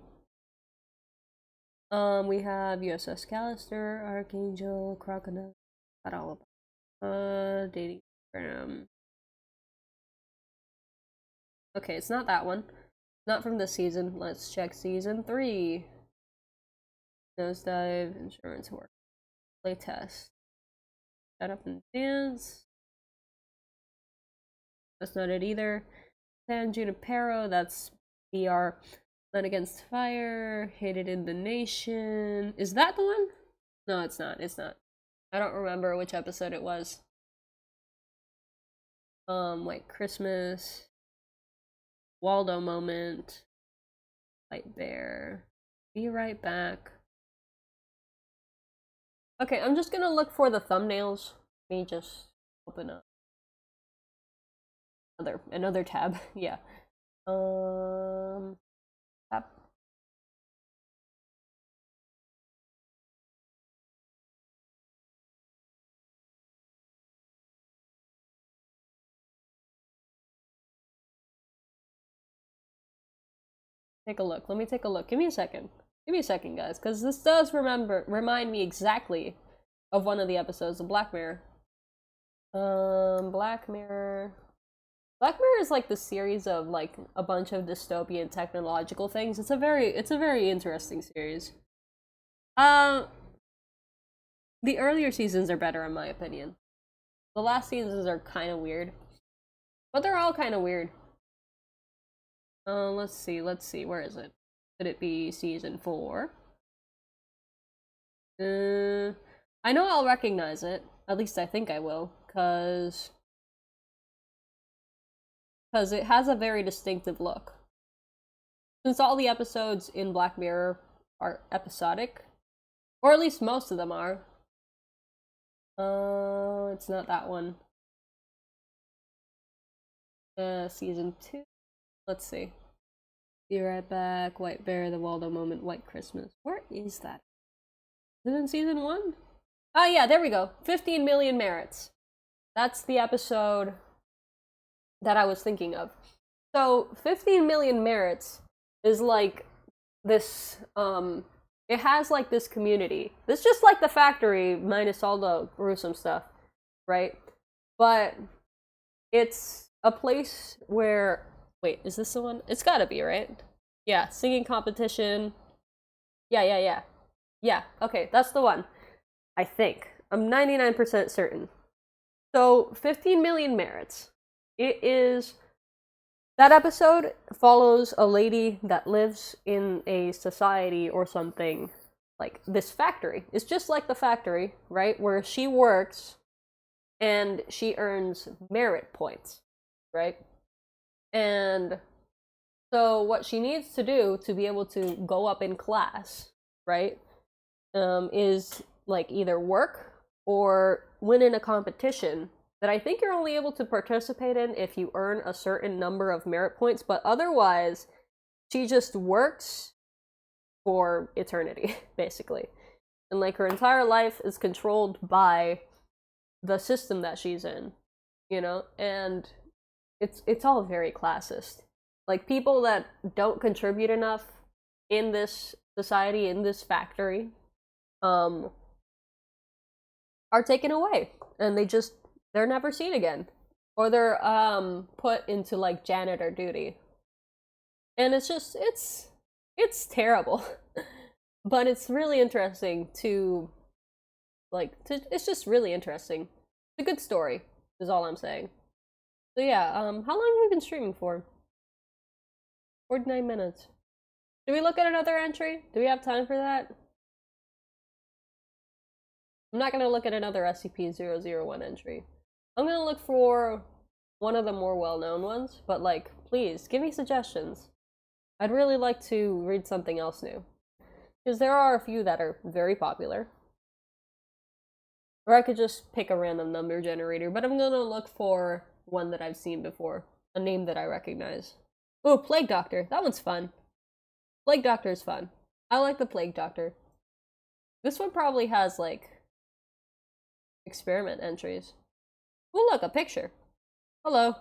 We have USS Callister, Archangel, Crocodile, got all of dating program. Okay, it's not that one. Not from this season. Let's check season 3. Nosedive, insurance work. Play test. Shut up and dance. That's not it either. San Junipero, that's BR. Land Against Fire, Hated in the Nation. Is that the one? No, it's not. It's not. I don't remember which episode it was. White Christmas. Waldo Moment. White Bear. Be right back. Okay, I'm just gonna look for the thumbnails. Let me just open up another tab. Yeah. Tab. Take a look. Let me take a look. Give me a second. Give me a second, guys, because this does remind me exactly of one of the episodes of Black Mirror. Black Mirror. Black Mirror is like the series of like a bunch of dystopian technological things. It's a very interesting series. The earlier seasons are better in my opinion. The last seasons are kind of weird, but they're all kind of weird. Let's see. Where is it? Could it be season 4? I know I'll recognize it. At least I think I will, cause it has a very distinctive look. Since all the episodes in Black Mirror are episodic, or at least most of them are. It's not that one. Season 2. Let's see. Be right back. White Bear, the Waldo Moment, White Christmas. Where is that? Is it in season 1? Oh yeah, there we go. 15 million merits. That's the episode that I was thinking of. So 15 million merits is like this, it has like this community. It's just like the factory minus all the gruesome stuff, right? But it's a place where, wait, is this the one? It's gotta be, right? Yeah, singing competition. Yeah, okay, that's the one. I think. I'm 99% certain. So, 15 million merits. It is... That episode follows a lady that lives in a society or something, like this factory. It's just like the factory, right? Where she works and she earns merit points, right? And so what she needs to do to be able to go up in class, right, is like either work or win in a competition that I think you're only able to participate in if you earn a certain number of merit points, but otherwise, she just works for eternity, basically. And like her entire life is controlled by the system that she's in, you know? And it's all very classist. Like, people that don't contribute enough in this society, in this factory, are taken away, and they're never seen again, or they're put into like janitor duty, and it's terrible. But it's really interesting to it's just really interesting. It's a good story is all I'm saying. So yeah, how long have we been streaming for? 49 minutes. Do we look at another entry? Do we have time for that? I'm not gonna look at another SCP-001 entry. I'm gonna look for one of the more well-known ones, but like, please, give me suggestions. I'd really like to read something else new. Because there are a few that are very popular. Or I could just pick a random number generator, but I'm gonna look for one that I've seen before. A name that I recognize. Ooh, Plague Doctor. That one's fun. Plague Doctor is fun. I like the Plague Doctor. This one probably has, like, experiment entries. Oh, look, a picture. Hello.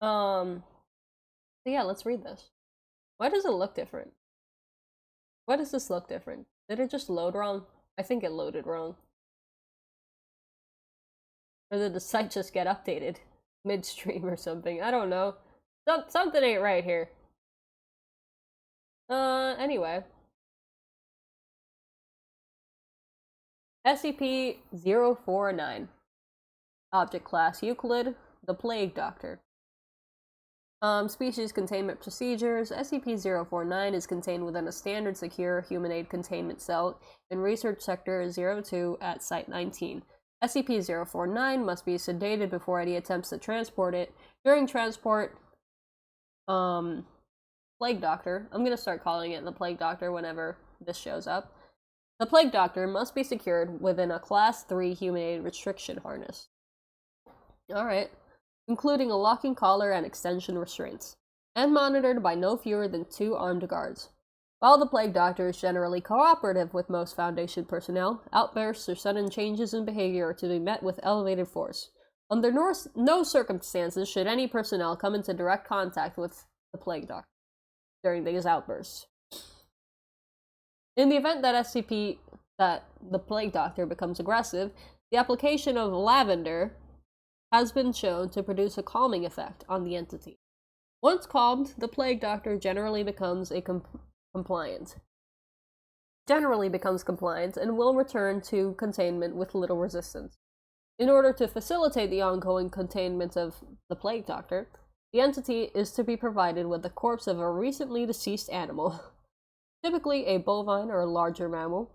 So yeah, let's read this. Why does it look different? Why does this look different? Did it just load wrong? I think it loaded wrong. Or did the site just get updated midstream or something? I don't know. Something ain't right here. Anyway. SCP-049. Object Class Euclid, the Plague Doctor. Species containment procedures. SCP-049 is contained within a standard secure humanoid containment cell in Research Sector 02 at Site 19. SCP-049 must be sedated before any attempts to transport it. During transport, Plague Doctor, I'm gonna start calling it the Plague Doctor whenever this shows up. The Plague Doctor must be secured within a Class 3 humanoid restriction harness. Alright. Including a locking collar and extension restraints, and monitored by no fewer than 2 armed guards. While the Plague Doctor is generally cooperative with most Foundation personnel, outbursts or sudden changes in behavior are to be met with elevated force. Under no circumstances should any personnel come into direct contact with the Plague Doctor during these outbursts. In the event that the Plague Doctor becomes aggressive, the application of lavender has been shown to produce a calming effect on the entity. Once calmed, the Plague Doctor generally becomes compliant and will return to containment with little resistance. In order to facilitate the ongoing containment of the Plague Doctor, the entity is to be provided with the corpse of a recently deceased animal, typically a bovine or a larger mammal,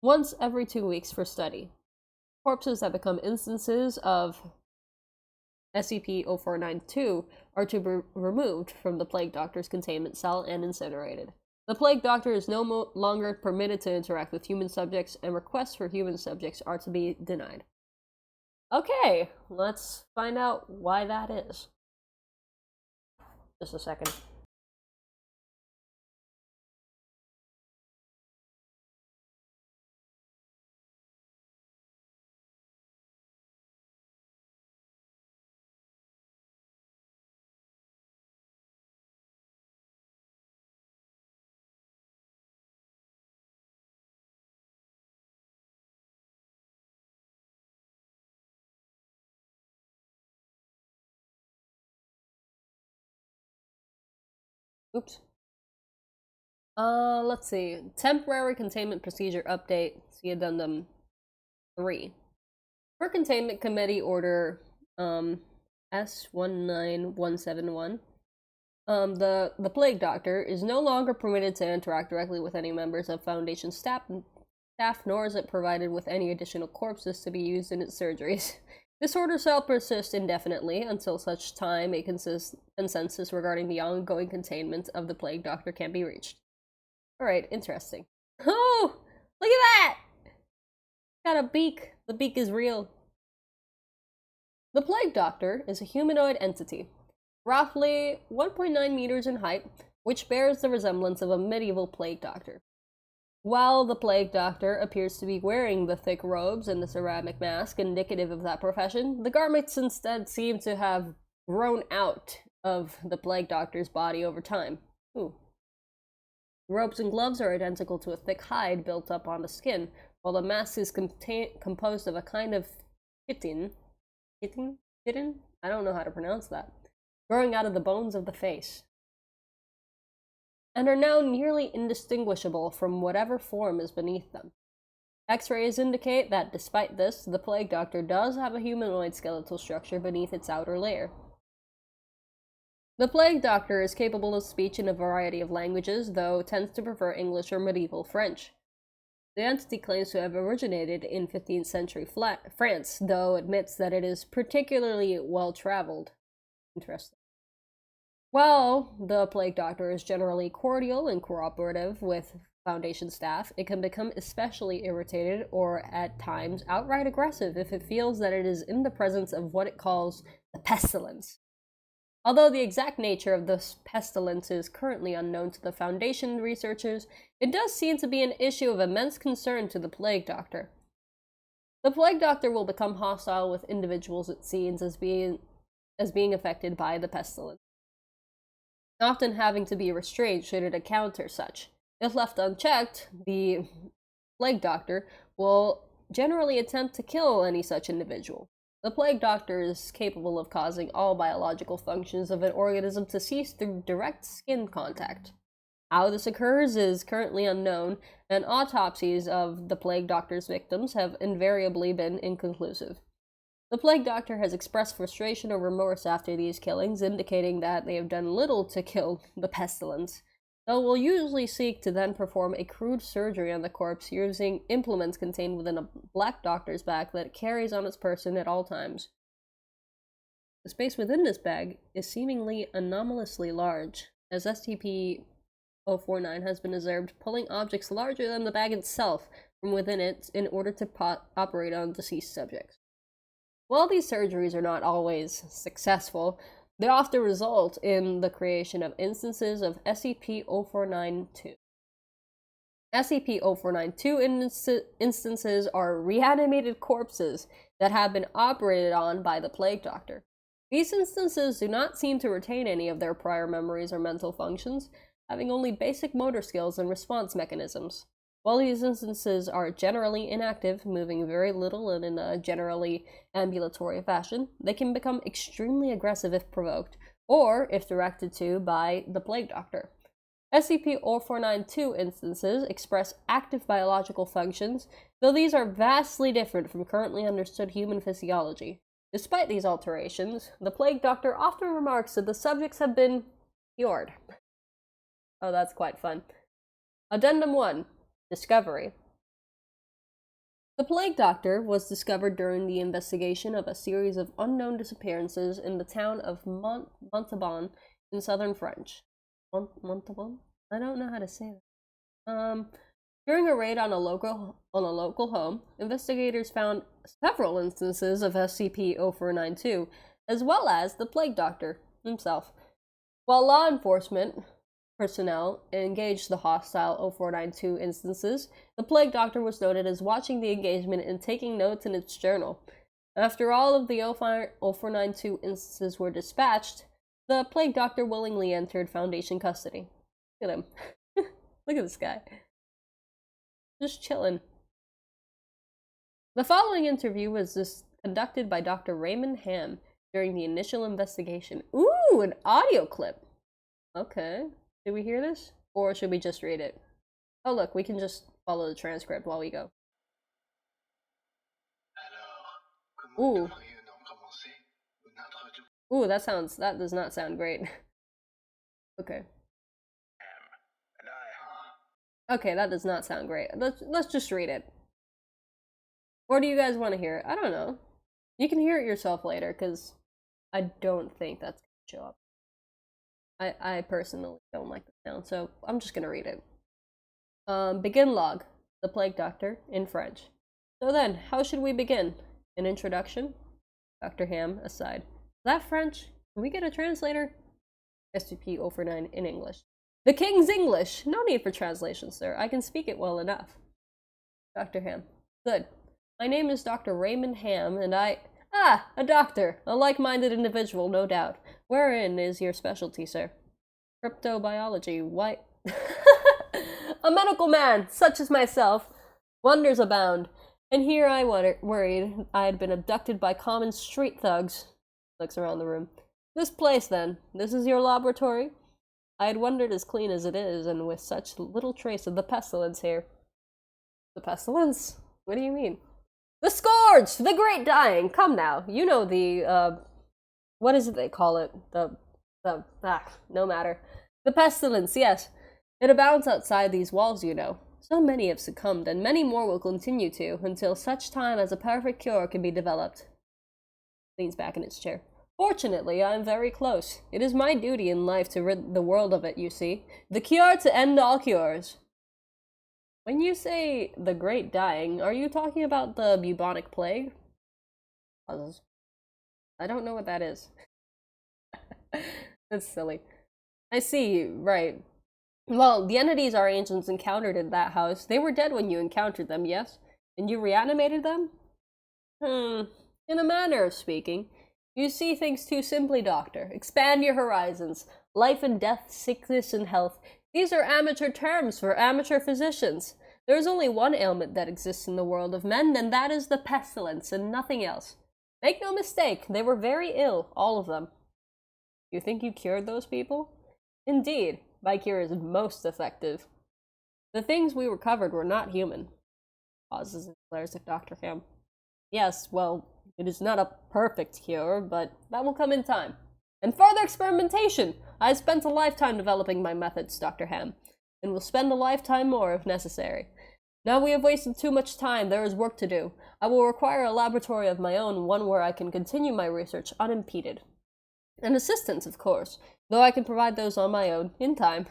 once every 2 weeks for study. Corpses that become instances of SCP-049-2 are to be removed from the Plague Doctor's containment cell and incinerated. The Plague Doctor is no longer permitted to interact with human subjects, and requests for human subjects are to be denied. Okay, let's find out why that is. Just a second. Oops. Let's see. Temporary Containment Procedure Update, see Addendum 3. For Containment Committee Order, S19171, The Plague Doctor is no longer permitted to interact directly with any members of Foundation staff, nor is it provided with any additional corpses to be used in its surgeries. This order shall persist indefinitely until such time a consensus regarding the ongoing containment of the Plague Doctor can be reached. Alright, interesting. Oh! Look at that! Got a beak. The beak is real. The Plague Doctor is a humanoid entity, roughly 1.9 meters in height, which bears the resemblance of a medieval Plague Doctor. While the Plague Doctor appears to be wearing the thick robes and the ceramic mask indicative of that profession, the garments instead seem to have grown out of the Plague Doctor's body over time. Ooh. The robes and gloves are identical to a thick hide built up on the skin, while the mask is composed of a kind of chitin? I don't know how to pronounce that. Growing out of the bones of the face, and are now nearly indistinguishable from whatever form is beneath them. X-rays indicate that despite this, the Plague Doctor does have a humanoid skeletal structure beneath its outer layer. The Plague Doctor is capable of speech in a variety of languages, though tends to prefer English or medieval French. The entity claims to have originated in 15th century France, though admits that it is particularly well-traveled. Interesting. While the Plague Doctor is generally cordial and cooperative with Foundation staff, it can become especially irritated or, at times, outright aggressive if it feels that it is in the presence of what it calls the Pestilence. Although the exact nature of this pestilence is currently unknown to the Foundation researchers, it does seem to be an issue of immense concern to the Plague Doctor. The Plague Doctor will become hostile with individuals it sees as being affected by the pestilence, often having to be restrained should it encounter such. If left unchecked, the Plague Doctor will generally attempt to kill any such individual. The Plague Doctor is capable of causing all biological functions of an organism to cease through direct skin contact. How this occurs is currently unknown, and autopsies of the Plague Doctor's victims have invariably been inconclusive. The Plague Doctor has expressed frustration or remorse after these killings, indicating that they have done little to kill the pestilence, though will usually seek to then perform a crude surgery on the corpse using implements contained within a Black Doctor's bag that it carries on its person at all times. The space within this bag is seemingly anomalously large, as SCP-049 has been observed pulling objects larger than the bag itself from within it in order to operate on deceased subjects. While these surgeries are not always successful, they often result in the creation of instances of SCP-0492. SCP-0492 instances are reanimated corpses that have been operated on by the Plague Doctor. These instances do not seem to retain any of their prior memories or mental functions, having only basic motor skills and response mechanisms. While these instances are generally inactive, moving very little and in a generally ambulatory fashion, they can become extremely aggressive if provoked, or if directed to by the Plague Doctor. SCP-0492 instances express active biological functions, though these are vastly different from currently understood human physiology. Despite these alterations, the Plague Doctor often remarks that the subjects have been cured. Oh, that's quite fun. Addendum 1. Discovery. The Plague Doctor was discovered during the investigation of a series of unknown disappearances in the town of Montauban in southern France. Montauban? I don't know how to say that. During a raid on a local home, investigators found several instances of SCP-0492, as well as the Plague Doctor himself. While law enforcement personnel engaged the hostile 0492 instances, the Plague Doctor was noted as watching the engagement and taking notes in its journal. After all of the 0492 instances were dispatched, the Plague Doctor willingly entered Foundation custody. Look at him. Look at this guy. Just chilling. The following interview was conducted by Dr. Raymond Ham during the initial investigation. Ooh, an audio clip. Okay. Did we hear this? Or should we just read it? Oh look, we can just follow the transcript while we go. Ooh. Ooh, that does not sound great. Okay. And I... Okay, that does not sound great. Let's just read it. Or do you guys want to hear it? I don't know. You can hear it yourself later, because I don't think that's gonna show up. I personally don't like the sound, so I'm just gonna read it. Begin log. The Plague Doctor, in French. So then, how should we begin? An introduction? Dr. Ham, aside. Is that French? Can we get a translator? SCP-049 in English. The King's English! No need for translation, sir. I can speak it well enough. Dr. Ham. Good. My name is Dr. Raymond Ham, and I... Ah! A doctor! A like-minded individual, no doubt. Wherein is your specialty, sir? Cryptobiology. Why... A medical man, such as myself. Wonders abound. And here I worried I had been abducted by common street thugs. Looks around the room. This place, then. This is your laboratory? I had wondered as clean as it is, and with such little trace of the pestilence here. The pestilence? What do you mean? The scourge! The great dying! Come now, you know the, what is it they call it? No matter. The pestilence, yes. It abounds outside these walls, you know. So many have succumbed, and many more will continue to, until such time as a perfect cure can be developed. Leans back in his chair. Fortunately, I am very close. It is my duty in life to rid the world of it, you see. The cure to end all cures. When you say the great dying, are you talking about the bubonic plague? Pauses. I don't know what that is. That's silly. I see, right. Well, the entities our ancients encountered in that house, they were dead when you encountered them, yes? And you reanimated them? In a manner of speaking. You see things too simply, Doctor. Expand your horizons. Life and death, sickness and health. These are amateur terms for amateur physicians. There is only one ailment that exists in the world of men, and that is the pestilence, and nothing else. Make no mistake, they were very ill, all of them. You think you cured those people? Indeed, my cure is most effective. The things we recovered were not human. Pauses and glares at Dr. Ham. Yes, well, it is not a perfect cure, but that will come in time. And further experimentation! I have spent a lifetime developing my methods, Dr. Ham, and will spend a lifetime more if necessary. Now we have wasted too much time, there is work to do. I will require a laboratory of my own, one where I can continue my research unimpeded. And assistance, of course, though I can provide those on my own, in time.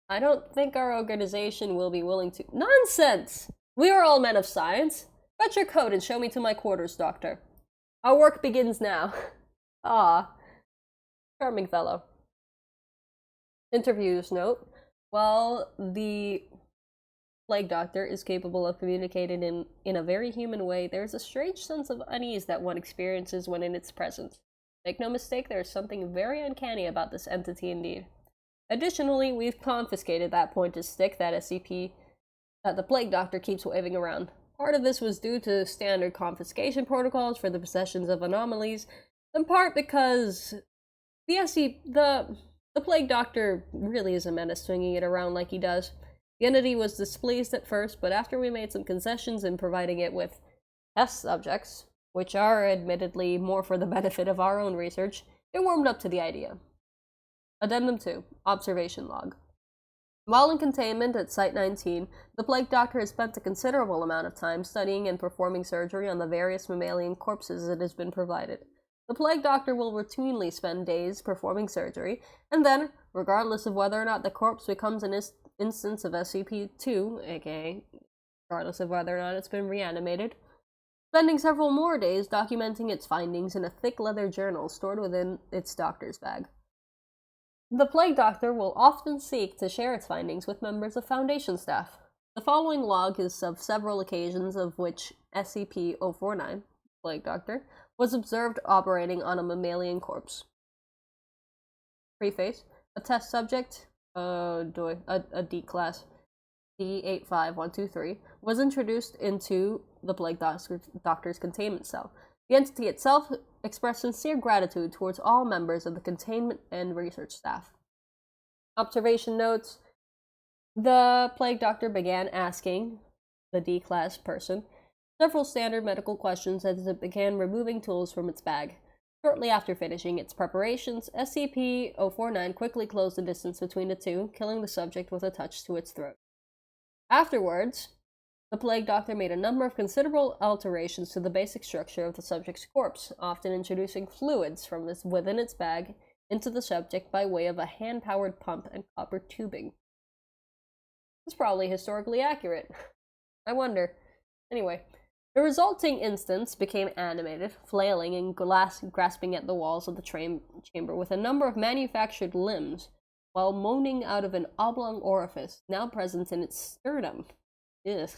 I don't think our organization will be willing to— Nonsense! We are all men of science. Fetch your coat and show me to my quarters, Doctor. Our work begins now. Ah. Charming fellow. Interviewer's note. While the Plague Doctor is capable of communicating in a very human way, there is a strange sense of unease that one experiences when in its presence. Make no mistake, there is something very uncanny about this entity indeed. Additionally, we've confiscated that pointed stick that the Plague Doctor keeps waving around. Part of this was due to standard confiscation protocols for the possessions of anomalies, in part because the Plague Doctor really is a menace swinging it around like he does. The entity was displeased at first, but after we made some concessions in providing it with test subjects, which are admittedly more for the benefit of our own research, it warmed up to the idea. Addendum 2. Observation Log. While in containment at Site-19, the Plague Doctor has spent a considerable amount of time studying and performing surgery on the various mammalian corpses it has been provided. The Plague Doctor will routinely spend days performing surgery, and then, regardless of whether or not the corpse becomes an instance of SCP-2, aka regardless of whether or not it's been reanimated, spending several more days documenting its findings in a thick leather journal stored within its doctor's bag. The Plague Doctor will often seek to share its findings with members of Foundation staff. The following log is of several occasions of which SCP-049, Plague Doctor, was observed operating on a mammalian corpse. Preface. A test subject, a D-Class, D85123, was introduced into the Plague Doctor's containment cell. The entity itself expressed sincere gratitude towards all members of the containment and research staff. Observation notes. The Plague Doctor began asking the D-Class person several standard medical questions as it began removing tools from its bag. Shortly after finishing its preparations, SCP-049 quickly closed the distance between the two, killing the subject with a touch to its throat. Afterwards, the Plague Doctor made a number of considerable alterations to the basic structure of the subject's corpse, often introducing fluids from within its bag into the subject by way of a hand-powered pump and copper tubing. It's probably historically accurate. I wonder. Anyway, the resulting instance became animated, flailing and grasping at the walls of the chamber with a number of manufactured limbs, while moaning out of an oblong orifice now present in its sternum. Ugh.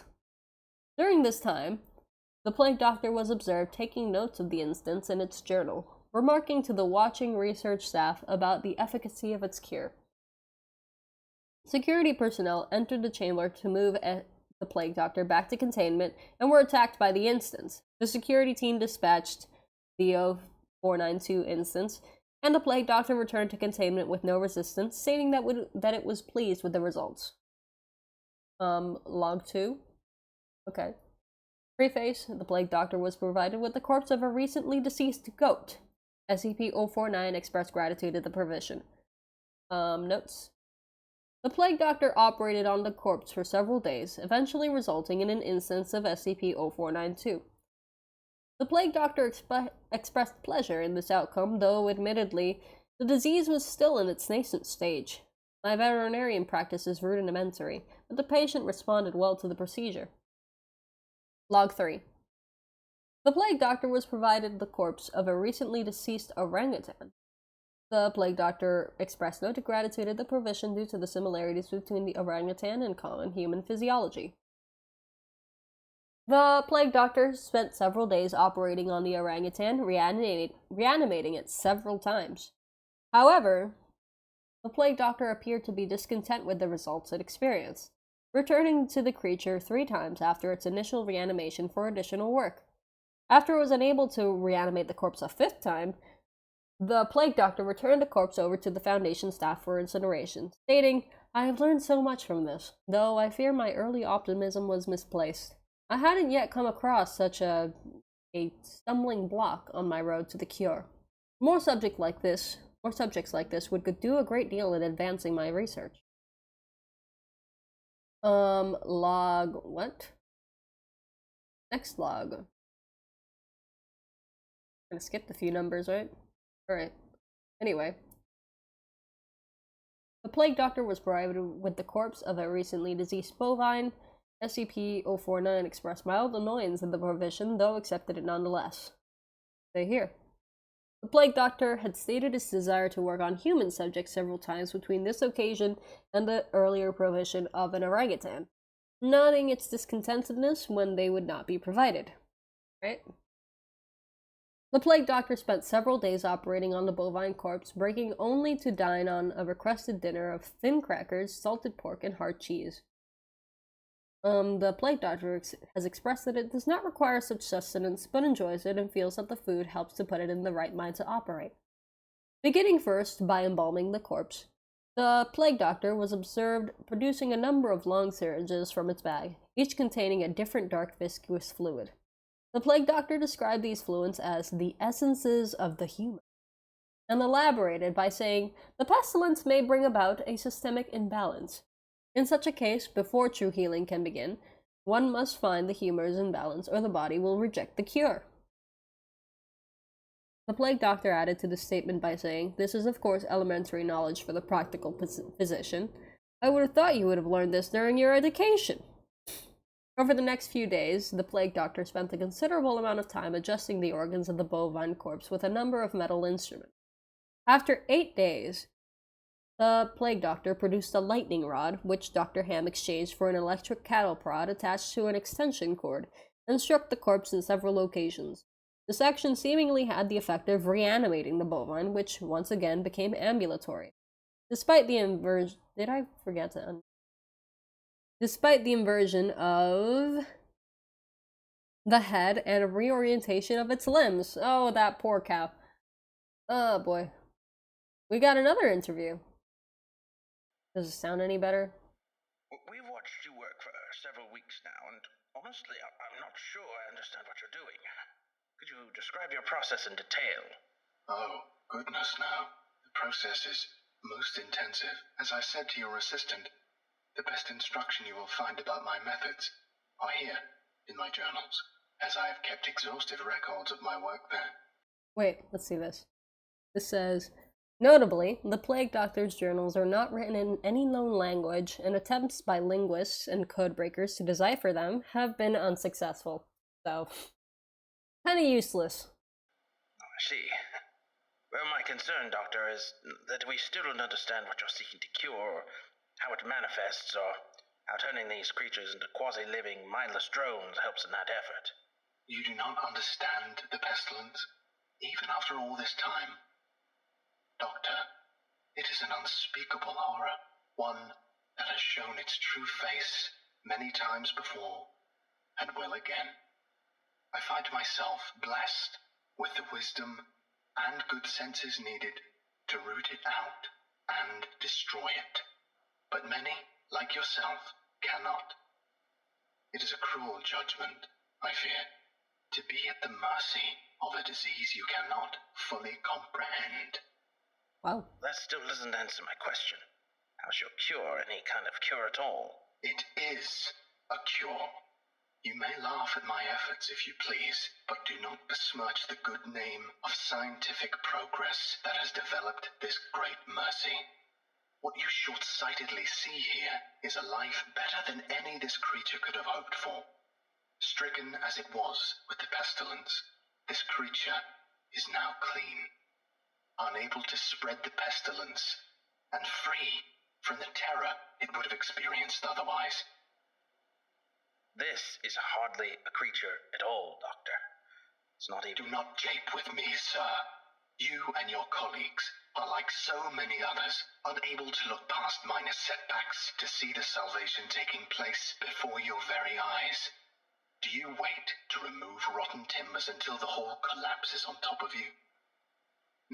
During this time, the Plague Doctor was observed taking notes of the instance in its journal, remarking to the watching research staff about the efficacy of its cure. Security personnel entered the chamber to move the Plague Doctor back to containment and were attacked by the instance. The security team dispatched the 0492 instance, and the Plague Doctor returned to containment with no resistance, stating that it was pleased with the results. Log 2. Okay. Preface: the Plague Doctor was provided with the corpse of a recently deceased goat. SCP-049 expressed gratitude at the provision. Notes. The Plague Doctor operated on the corpse for several days, eventually resulting in an instance of SCP-0492. The Plague Doctor expressed pleasure in this outcome, though, admittedly, the disease was still in its nascent stage. My veterinarian practice is rudimentary, but the patient responded well to the procedure. Log 3. The Plague Doctor was provided the corpse of a recently deceased orangutan. The Plague Doctor expressed note of gratitude at the provision due to the similarities between the orangutan and common human physiology. The Plague Doctor spent several days operating on the orangutan, reanimating it several times. However, the Plague Doctor appeared to be discontent with the results it experienced, returning to the creature 3 times after its initial reanimation for additional work. After it was unable to reanimate the corpse a 5th time, the Plague Doctor returned the corpse over to the Foundation staff for incineration, stating, "I have learned so much from this, though I fear my early optimism was misplaced. I hadn't yet come across such a stumbling block on my road to the cure. More subjects like this would do a great deal in advancing my research." Log what? Next log. I'm gonna skip a few numbers, right? Alright. Anyway. The Plague Doctor was provided with the corpse of a recently deceased bovine. SCP-049 expressed mild annoyance at the provision, though accepted it nonetheless. Stay here. The Plague Doctor had stated his desire to work on human subjects several times between this occasion and the earlier provision of an orangutan, noting its discontentedness when they would not be provided. Right? The Plague Doctor spent several days operating on the bovine corpse, breaking only to dine on a requested dinner of thin crackers, salted pork, and hard cheese. The Plague Doctor has expressed that it does not require such sustenance, but enjoys it and feels that the food helps to put it in the right mind to operate. Beginning first by embalming the corpse, the Plague Doctor was observed producing a number of long syringes from its bag, each containing a different dark viscous fluid. The Plague Doctor described these fluids as the essences of the human, and elaborated by saying, "The pestilence may bring about a systemic imbalance. In such a case, before true healing can begin, one must find the humors in balance or the body will reject the cure." The Plague Doctor added to the statement by saying, "This is of course elementary knowledge for the practical physician. I would have thought you would have learned this during your education." Over the next few days, the Plague Doctor spent a considerable amount of time adjusting the organs of the bovine corpse with a number of metal instruments. After 8 days, the Plague Doctor produced a lightning rod, which Dr. Ham exchanged for an electric cattle prod attached to an extension cord, and struck the corpse in several locations. This action seemingly had the effect of reanimating the bovine, which once again became ambulatory. Despite the inversion of the head and a reorientation of its limbs. Oh, that poor cow. Oh boy. We got another interview. Does it sound any better? We've watched you work for several weeks now, and honestly, I'm not sure I understand what you're doing. Could you describe your process in detail? Oh, goodness no. The process is most intensive. As I said to your assistant, the best instruction you will find about my methods are here in my journals, as I have kept exhaustive records of my work there. Wait, let's see this. This says, notably, the Plague Doctor's journals are not written in any known language, and attempts by linguists and codebreakers to decipher them have been unsuccessful. So, kinda useless. I see. Well, my concern, Doctor, is that we still don't understand what you're seeking to cure, or how it manifests, or how turning these creatures into quasi-living, mindless drones helps in that effort. You do not understand the pestilence, even after all this time. Doctor, it is an unspeakable horror, one that has shown its true face many times before, and will again. I find myself blessed with the wisdom and good senses needed to root it out and destroy it. But many, like yourself, cannot. It is a cruel judgment, I fear, to be at the mercy of a disease you cannot fully comprehend. Wow. That still doesn't answer my question. How's your cure any kind of cure at all? It is a cure. You may laugh at my efforts if you please, but do not besmirch the good name of scientific progress that has developed this great mercy. What you short-sightedly see here is a life better than any this creature could have hoped for. Stricken as it was with the pestilence, this creature is now clean, unable to spread the pestilence, and free from the terror it would have experienced otherwise. This is hardly a creature at all, Doctor. It's not even... Do not jape with me, sir. You and your colleagues are like so many others, unable to look past minor setbacks to see the salvation taking place before your very eyes. Do you wait to remove rotten timbers until the whole collapses on top of you?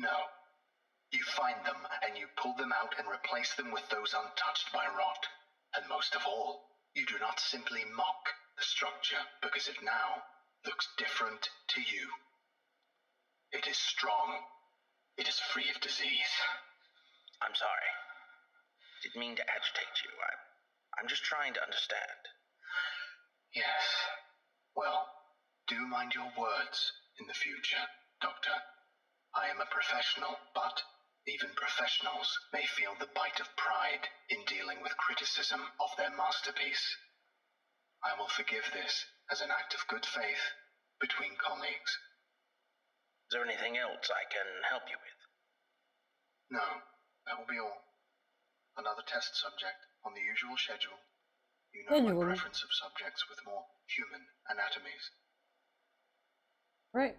No. You find them and you pull them out and replace them with those untouched by rot. And most of all, you do not simply mock the structure because it now looks different to you. It is strong. It is free of disease. I'm sorry. Didn't mean to agitate you. I'm just trying to understand. Yes. Well, do mind your words in the future, Doctor. I am a professional, but even professionals may feel the bite of pride in dealing with criticism of their masterpiece. I will forgive this as an act of good faith between colleagues. Is there anything else I can help you with? No, that will be all. Another test subject on the usual schedule. You know my preference of subjects with more human anatomies. Right.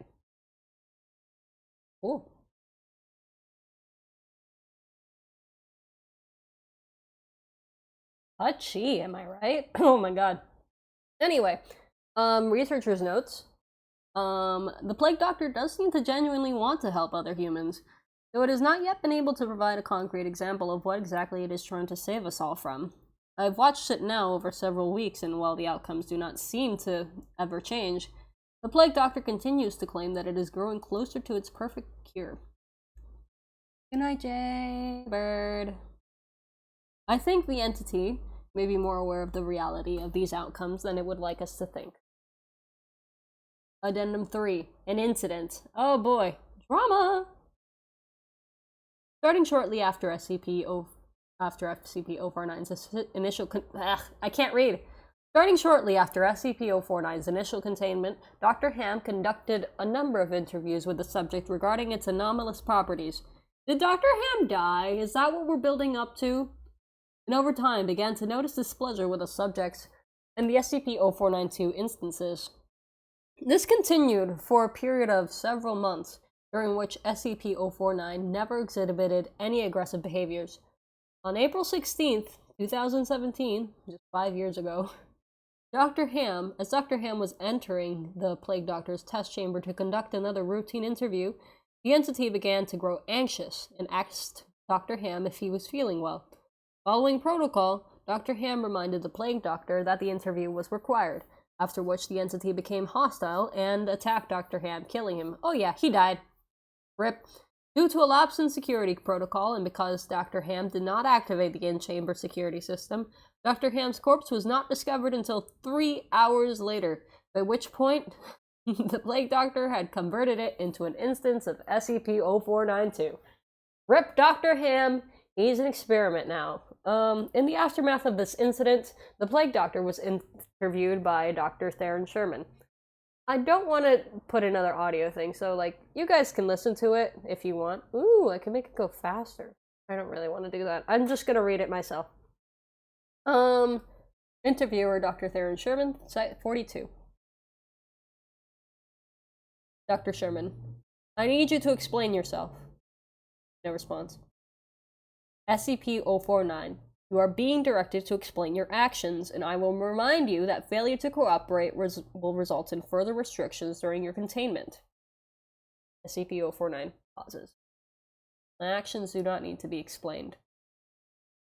Cool. Touchy, am I right? Oh my god. Anyway, researcher's notes. The Plague Doctor does seem to genuinely want to help other humans, though it has not yet been able to provide a concrete example of what exactly it is trying to save us all from. I've watched it now over several weeks, and while the outcomes do not seem to ever change, the Plague Doctor continues to claim that it is growing closer to its perfect cure. Good night, Jaybird. I think the entity may be more aware of the reality of these outcomes than it would like us to think. Addendum 3. An incident. Oh boy. Drama! Starting shortly after SCP-049's initial Starting shortly after SCP-049's initial containment, Dr. Ham conducted a number of interviews with the subject regarding its anomalous properties. Did Dr. Ham die? Is that what we're building up to? And over time began to notice displeasure with the subjects and the SCP-0492 instances. This continued for a period of several months, during which SCP-049 never exhibited any aggressive behaviors. On April 16th, 2017, just 5 years ago, as Dr. Ham was entering the Plague Doctor's test chamber to conduct another routine interview, the entity began to grow anxious and asked Dr. Ham if he was feeling well. Following protocol, Dr. Ham reminded the Plague Doctor that the interview was required, after which the entity became hostile and attacked Dr. Ham, killing him. Oh yeah, he died. RIP. Due to a lapse in security protocol, and because Dr. Ham did not activate the in-chamber security system, Dr. Ham's corpse was not discovered until 3 hours later, by which point the Plague Doctor had converted it into an instance of SCP-0492. RIP Dr. Ham, he's an experiment now. In the aftermath of this incident, the Plague Doctor was interviewed by Dr. Theron Sherman. I don't want to put another audio thing, so, like, you guys can listen to it if you want. Ooh, I can make it go faster. I don't really want to do that. I'm just gonna read it myself. Interviewer Dr. Theron Sherman, Site 42. Dr. Sherman, I need you to explain yourself. No response. SCP-049. You are being directed to explain your actions, and I will remind you that failure to cooperate will result in further restrictions during your containment. SCP-049 pauses. My actions do not need to be explained.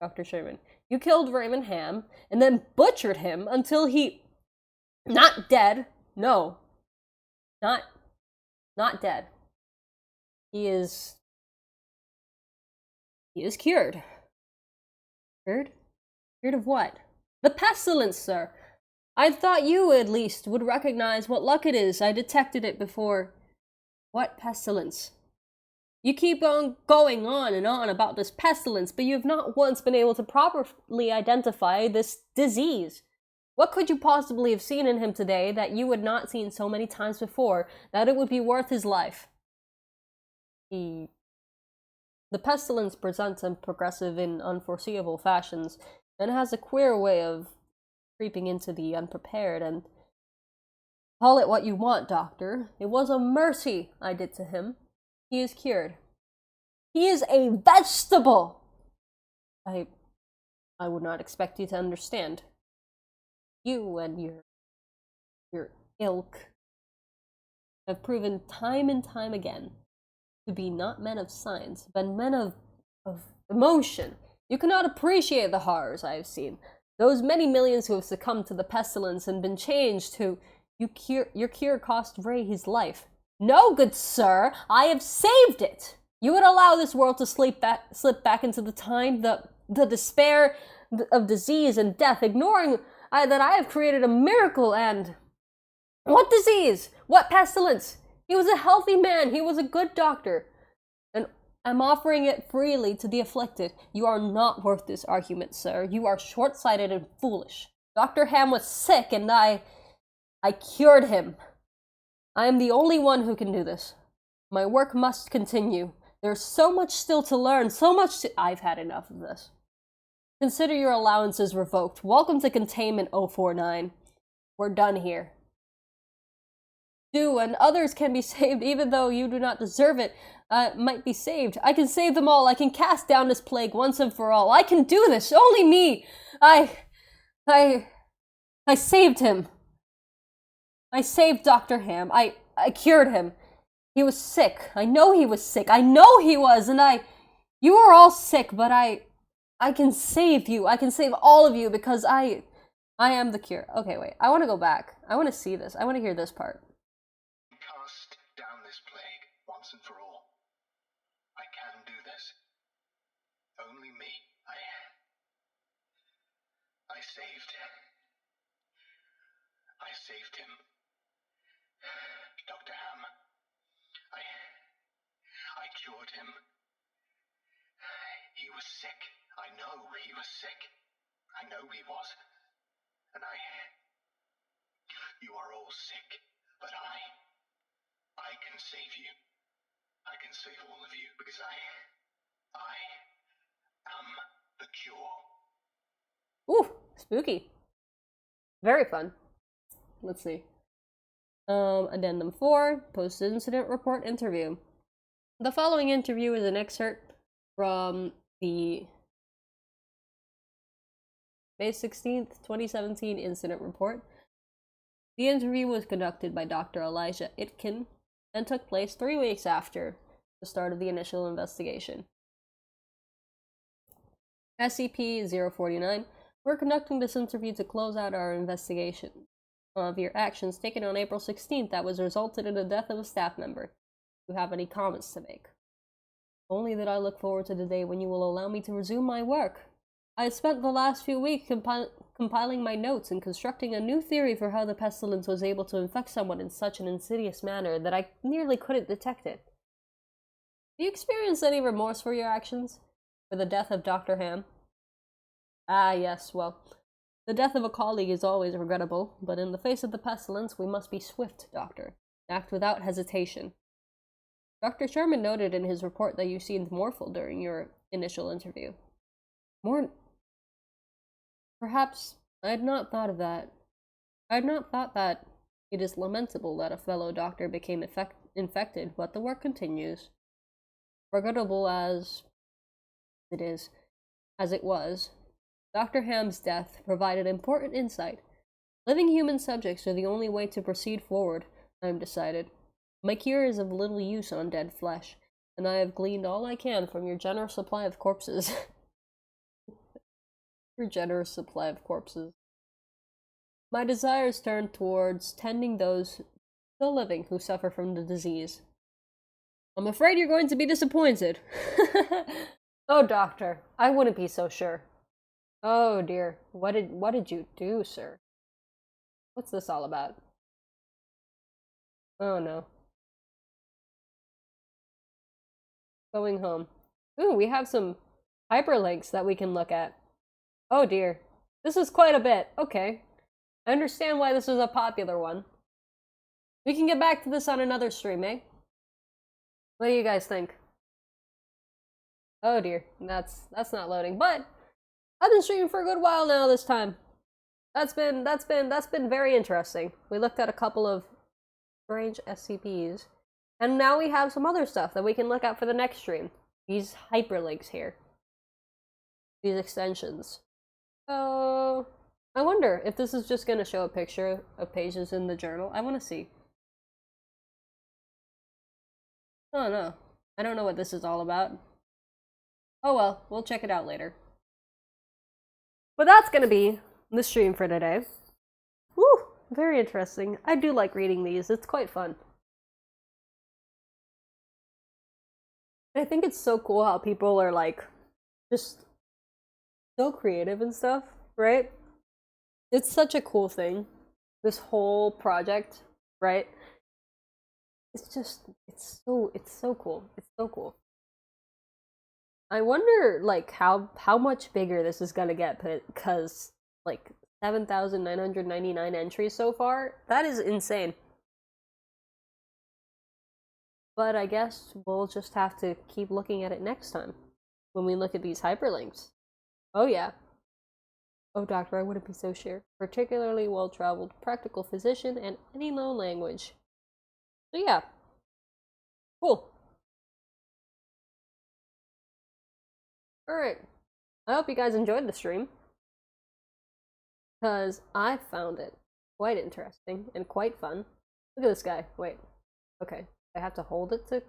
Dr. Sherman, you killed Raymond Ham, and then butchered him until he... Not dead. No. Not dead. He is cured. Cured? Cured of what? The pestilence, sir! I thought you, at least, would recognize what luck it is. I detected it before. What pestilence? You keep on going on and on about this pestilence, but you have not once been able to properly identify this disease. What could you possibly have seen in him today that you had not seen so many times before that it would be worth his life? The pestilence presents in progressive and unforeseeable fashions, and has a queer way of creeping into the unprepared, and call it what you want, Doctor. It was a mercy I did to him. He is cured. He is a vegetable! I would not expect you to understand. You and your ilk have proven time and time again to be not men of science, but men of emotion. You cannot appreciate the horrors I have seen. Those many millions who have succumbed to the pestilence and been changed to your cure cost Ray his life. No, good sir, I have saved it. You would allow this world to slip back into the time, the despair of disease and death, ignoring that I have created a miracle and... What disease? What pestilence? He was a healthy man. He was a good doctor. And I'm offering it freely to the afflicted. You are not worth this argument, sir. You are short-sighted and foolish. Dr. Ham was sick, and I cured him. I am the only one who can do this. My work must continue. There's so much still to learn, I've had enough of this. Consider your allowances revoked. Welcome to Containment 049. We're done here. And others can be saved even though you do not deserve it, might be saved. I can save them all. I can cast down this plague once and for all. I can do this. Only me. I saved him. I saved Dr. Ham. I cured him. He was sick. I know he was sick. I know he was, and you are all sick, but I can save you. I can save all of you because I am the cure. Okay, wait. I want to go back. I want to see this. I want to hear this part. Cast down this plague once and for all. I can do this. Only me. I saved him. Dr. Ham. I cured him. He was sick. I know he was sick. I know he was. And you are all sick, but I can save you. I can save all of you because I am the cure. Ooh, spooky. Very fun. Let's see. Addendum 4, post-incident report interview. The following interview is an excerpt from the May 16th, 2017 incident report. The interview was conducted by Dr. Elijah Itkin and took place 3 weeks after the start of the initial investigation. SCP-049, we're conducting this interview to close out our investigation of your actions taken on April 16th that was resulted in the death of a staff member. you have any comments to make. Only that I look forward to the day when you will allow me to resume my work. I have spent the last few weeks compiling my notes and constructing a new theory for how the pestilence was able to infect someone in such an insidious manner that I nearly couldn't detect it. Do you experience any remorse for your actions? For the death of Dr. Ham? Ah, yes, well, the death of a colleague is always regrettable, but in the face of the pestilence, we must be swift, Doctor. Act without hesitation. Dr. Sherman noted in his report that you seemed mournful during your initial interview. Perhaps I had not thought of that. I had not thought that it is lamentable that a fellow doctor became infected, but the work continues. Regrettable as it was, Dr. Ham's death provided important insight. Living human subjects are the only way to proceed forward, I have decided. My cure is of little use on dead flesh, and I have gleaned all I can from your generous supply of corpses. Your generous supply of corpses. My desires turn towards tending those still living who suffer from the disease. I'm afraid you're going to be disappointed. Oh, Doctor, I wouldn't be so sure. Oh dear, what did you do, sir? What's this all about? Oh no. Going home. Ooh, we have some hyperlinks that we can look at. Oh dear. This is quite a bit. Okay. I understand why this is a popular one. We can get back to this on another stream, eh? What do you guys think? Oh dear. That's not loading. But I've been streaming for a good while now this time. That's been very interesting. We looked at a couple of strange SCPs. And now we have some other stuff that we can look at for the next stream. These hyperlinks here. These extensions. So, I wonder if this is just going to show a picture of pages in the journal. I want to see. Oh no. I don't know what this is all about. Oh well, we'll check it out later. But that's going to be the stream for today. Woo! Very interesting. I do like reading these. It's quite fun. I think it's so cool how people are like just so creative and stuff, right? It's such a cool thing. This whole project, right? It's so cool. It's so cool. I wonder like how much bigger this is gonna get, because like 7,999 entries so far. That is insane. But I guess we'll just have to keep looking at it next time when we look at these hyperlinks. Oh yeah. Oh, Doctor, I wouldn't be so sure. Particularly well-traveled, practical physician, and any known language. So yeah. Cool. Alright. I hope you guys enjoyed the stream. Because I found it quite interesting and quite fun. Look at this guy. Wait. Okay. I have to hold it to...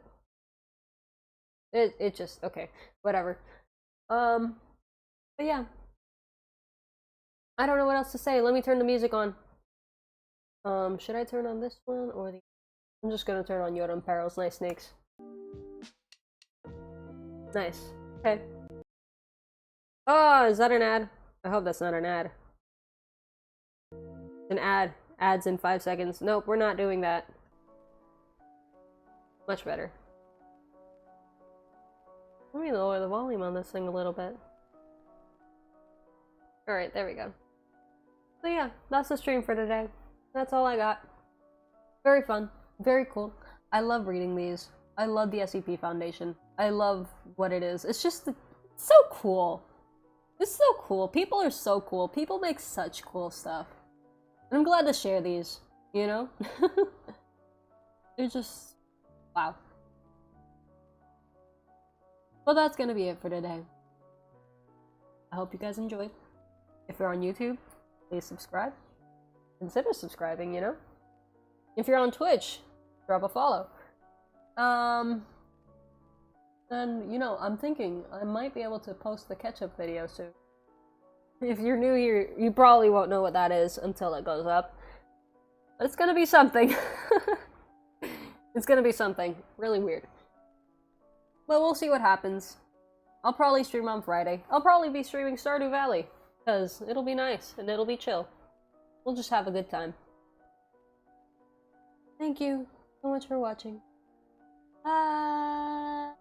It just... Okay. Whatever. But yeah. I don't know what else to say. Let me turn the music on. Should I turn on this one or the... I'm just gonna turn on Yoda and Perils. Nice snakes. Nice. Okay. Oh, is that an ad? I hope that's not an ad. An ad. Ads in 5 seconds. Nope, we're not doing that. Much better. Let me lower the volume on this thing a little bit. Alright, there we go. So yeah, that's the stream for today. That's all I got. Very fun. Very cool. I love reading these. I love the SCP Foundation. I love what it is. It's just so cool. It's so cool. People are so cool. People make such cool stuff. And I'm glad to share these, you know? They're just... wow. Well, that's gonna be it for today. I hope you guys enjoyed. If you're on YouTube, please subscribe. Consider subscribing, you know? If you're on Twitch, drop a follow. And, you know, I'm thinking I might be able to post the ketchup video soon. If you're new here, you probably won't know what that is until it goes up. But it's gonna be something. It's gonna be something really weird. But we'll see what happens. I'll probably stream on Friday. I'll probably be streaming Stardew Valley, because it'll be nice, and it'll be chill. We'll just have a good time. Thank you so much for watching. Bye!